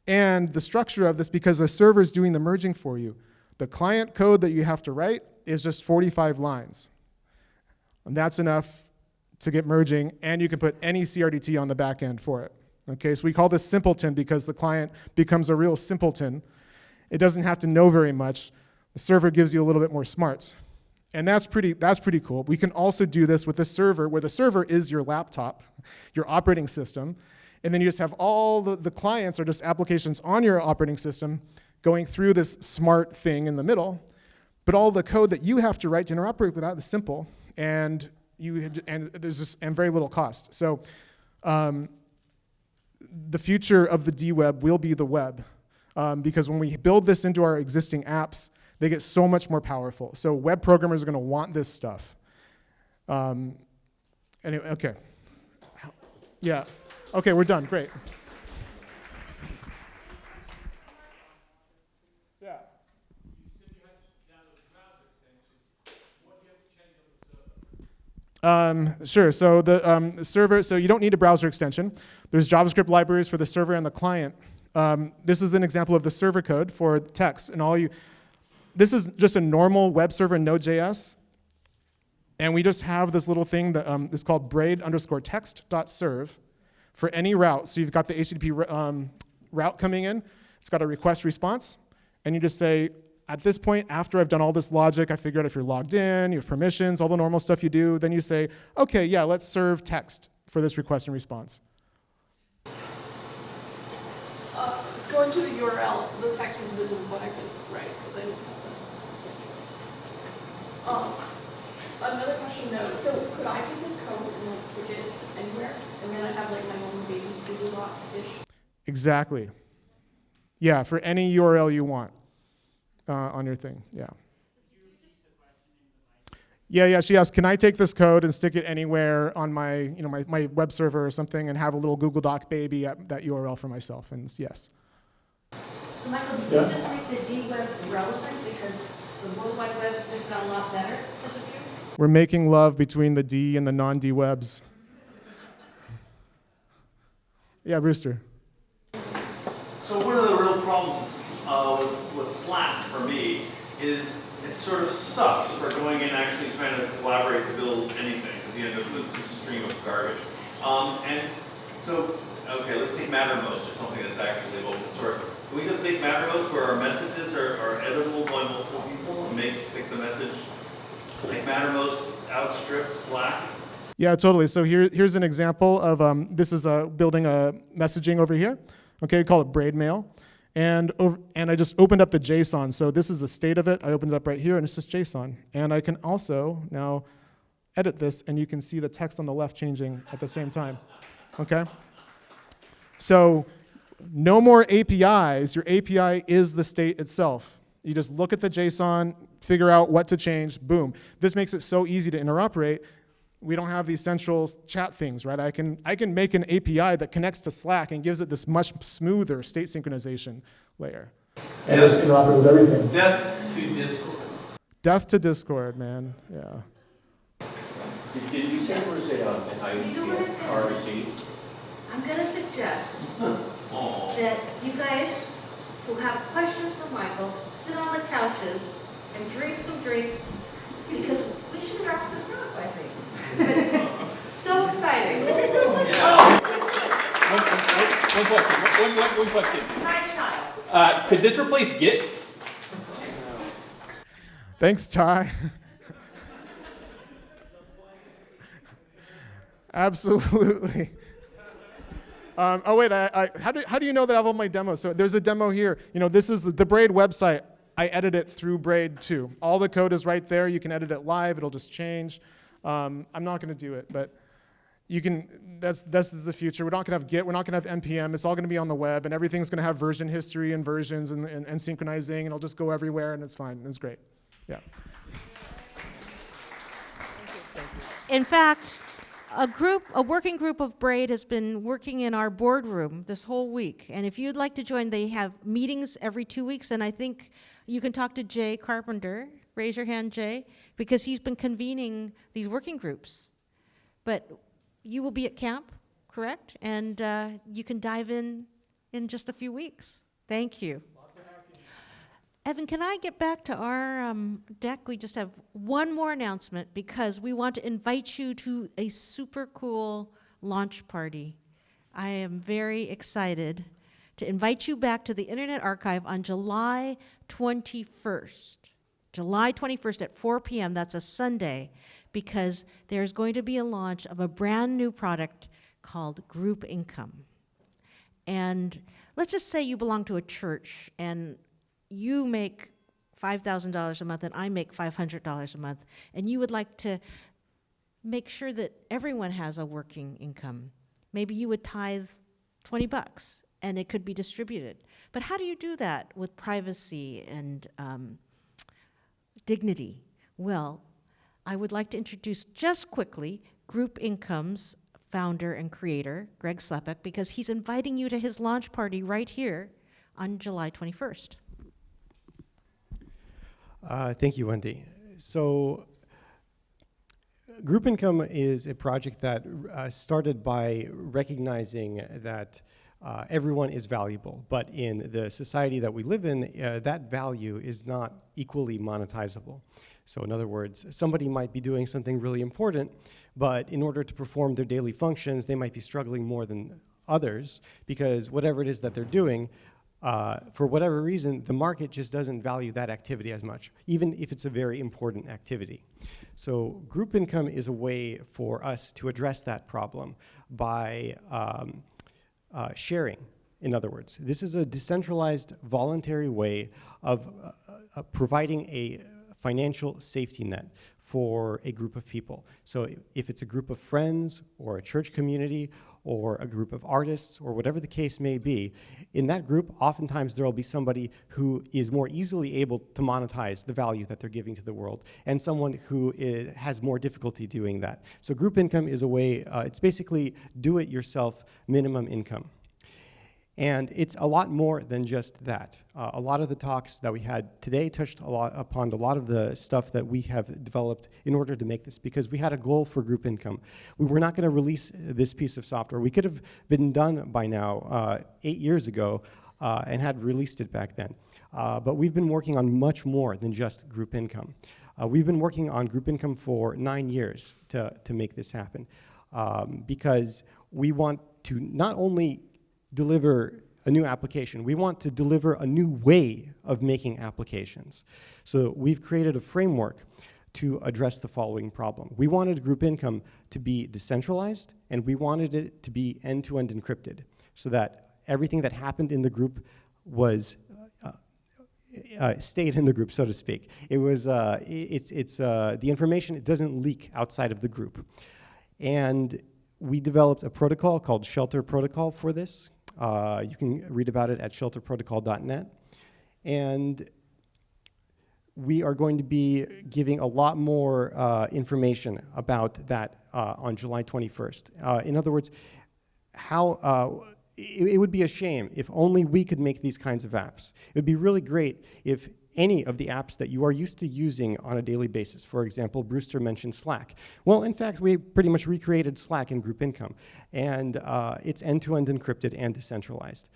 And the structure of this, because the server is doing the merging for you, the client code that you have to write is just 45 lines. And that's enough to get merging, and you can put any CRDT on the back end for it. Okay, so we call this simpleton because the client becomes a real simpleton. It doesn't have to know very much. The server gives you a little bit more smarts. And that's pretty cool. We can also do this with the server, where the server is your laptop, your operating system, and then you just have all the clients or just applications on your operating system going through this smart thing in the middle, but all the code that you have to write to interoperate with that is simple, and there's very little cost. So the future of the DWeb will be the web, because when we build this into our existing apps, They get so much more powerful. So web programmers are going to want this stuff. Anyway, okay. Yeah. Okay, we're done. Great. Yeah. Sure. So the server. So you don't need a browser extension. There's JavaScript libraries for the server and the client. This is an example of the server code for text, and all you. This is just a normal web server in Node.js, and we just have this little thing that is called braid_text.serve for any route. So you've got the HTTP route coming in. It's got a request response, and you just say, at this point, after I've done all this logic, I figure out if you're logged in, you have permissions, all the normal stuff you do, then you say, okay, yeah, let's serve text for this request and response. Going to the URL, the text was visible, but I couldn't write because I didn't have that. Another question though, so could I take this code and like stick it anywhere? And then I have like my own baby Google Doc-ish? Exactly. Yeah, for any URL you want on your thing, yeah. Yeah, she asked, can I take this code and stick it anywhere on my, my web server or something and have a little Google Doc baby at that URL for myself? And it's yes. So Michael, did you just make the DWeb relevant because the World Wide Web just got a lot better because of you? We're making love between the D and the non-D-webs. Yeah, Brewster. So one of the real problems with Slack for me is it sort of sucks for going in actually trying to collaborate to build anything because you end up with this stream of garbage. And so, okay, let's take Mattermost or something that's actually open source. Can we just make Mattermost where our messages are editable by multiple people and pick the message like Mattermost outstrip Slack? Yeah, totally. So here's an example of, this is building a messaging over here. Okay, we call it braid mail. And I just opened up the JSON. So this is the state of it. I opened it up right here, and it's just JSON. And I can also now edit this, and you can see the text on the left changing at the same time. Okay? So no more APIs. Your API is the state itself. You just look at the JSON, figure out what to change, boom. This makes it so easy to interoperate. We don't have these central chat things, right? I can make an API that connects to Slack and gives it this much smoother state synchronization layer. And it's interoperate with everything. Death to Discord. Death to Discord, man. Yeah. Did you say there was an IDP RC? I'm going to suggest that you guys who have questions for Michael sit on the couches and drink some drinks because we should wrap this up, I think. So exciting. One question. Hi, Childs. Could this replace Git? Thanks, Ty. Absolutely. Oh wait, how do you know that I have all my demos? So there's a demo here. This is the Braid website. I edit it through Braid too. All the code is right there. You can edit it live. It'll just change. I'm not going to do it, but you can. This is the future. We're not going to have Git. We're not going to have npm. It's all going to be on the web, and everything's going to have version history and versions and synchronizing, and it'll just go everywhere, and it's fine. It's great. Yeah. In fact, a working group of Braid has been working in our boardroom this whole week. And if you'd like to join, they have meetings every 2 weeks. And I think you can talk to Jay Carpenter. Raise your hand, Jay, because he's been convening these working groups. But you will be at camp, correct? And you can dive in just a few weeks. Thank you. Evan, can I get back to our deck? We just have one more announcement because we want to invite you to a super cool launch party. I am very excited to invite you back to the Internet Archive on July 21st. July 21st at 4 p.m., that's a Sunday, because there's going to be a launch of a brand new product called Group Income. And let's just say you belong to a church and you make $5,000 a month and I make $500 a month, and you would like to make sure that everyone has a working income. Maybe you would tithe $20 and it could be distributed. But how do you do that with privacy and dignity. Well, I would like to introduce just quickly Group Income's founder and creator, Greg Slepek, because he's inviting you to his launch party right here on July 21st. Thank you, Wendy. So Group Income is a project that started by recognizing that everyone is valuable, but in the society that we live in, that value is not equally monetizable. So in other words, somebody might be doing something really important, but in order to perform their daily functions, they might be struggling more than others because whatever it is that they're doing, for whatever reason, the market just doesn't value that activity as much, even if it's a very important activity. So group income is a way for us to address that problem by sharing, in other words. This is a decentralized, voluntary way of providing a financial safety net for a group of people. So if it's a group of friends or a church community or a group of artists or whatever the case may be, in that group, oftentimes there will be somebody who is more easily able to monetize the value that they're giving to the world and someone who has more difficulty doing that. So group income is a way, it's basically do-it-yourself minimum income. And it's a lot more than just that. A lot of the talks that we had today touched upon a lot of the stuff that we have developed in order to make this, because we had a goal for group income. We were not going to release this piece of software. We could have been done by now 8 years ago and had released it back then. But we've been working on much more than just group income. We've been working on group income for 9 years to make this happen, because we want to not only deliver a new application, we want to deliver a new way of making applications. So we've created a framework to address the following problem. We wanted group income to be decentralized, and we wanted it to be end-to-end encrypted, so that everything that happened in the group was stayed in the group, so to speak. It was, the information, it doesn't leak outside of the group. And we developed a protocol called Shelter Protocol for this. You can read about it at shelterprotocol.net. And we are going to be giving a lot more information about that on July 21st. In other words, how it would be a shame if only we could make these kinds of apps. It would be really great if any of the apps that you are used to using on a daily basis. For example, Brewster mentioned Slack. Well, in fact, we pretty much recreated Slack in group income, and it's end-to-end encrypted and decentralized.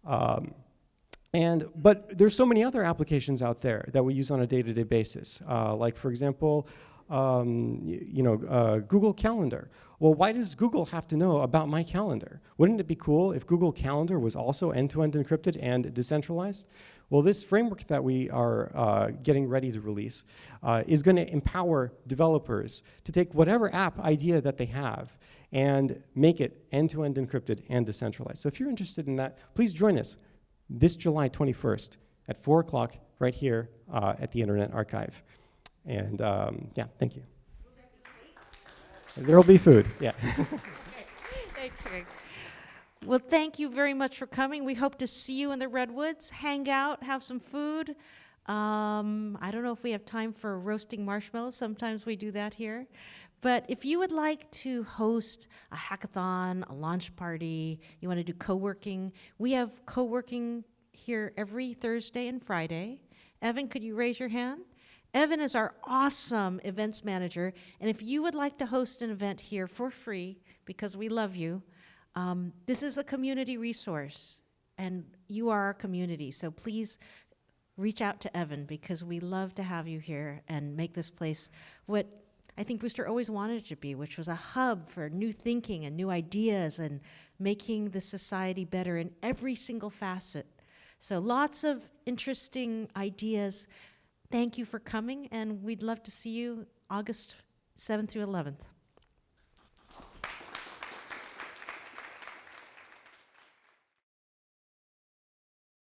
But there's so many other applications out there that we use on a day-to-day basis. Like, for example, Google Calendar. Well, why does Google have to know about my calendar? Wouldn't it be cool if Google Calendar was also end-to-end encrypted and decentralized? Well, this framework that we are getting ready to release is going to empower developers to take whatever app idea that they have and make it end-to-end encrypted and decentralized. So if you're interested in that, please join us this July 21st at 4 o'clock right here at the Internet Archive. And yeah, thank you. There will be food, yeah. Thanks, Greg. Well, thank you very much for coming. We hope to see you in the Redwoods, hang out, have some food. I don't know if we have time for roasting marshmallows. Sometimes we do that here. But if you would like to host a hackathon, a launch party, you want to do co-working, we have co-working here every Thursday and Friday. Evan, could you raise your hand? Evan is our awesome events manager, and if you would like to host an event here for free, because we love you, this is a community resource, and you are our community, so please reach out to Evan, because we love to have you here and make this place what I think Brewster always wanted it to be, which was a hub for new thinking and new ideas and making the society better in every single facet. So lots of interesting ideas. Thank you for coming, and we'd love to see you August 7th through 11th.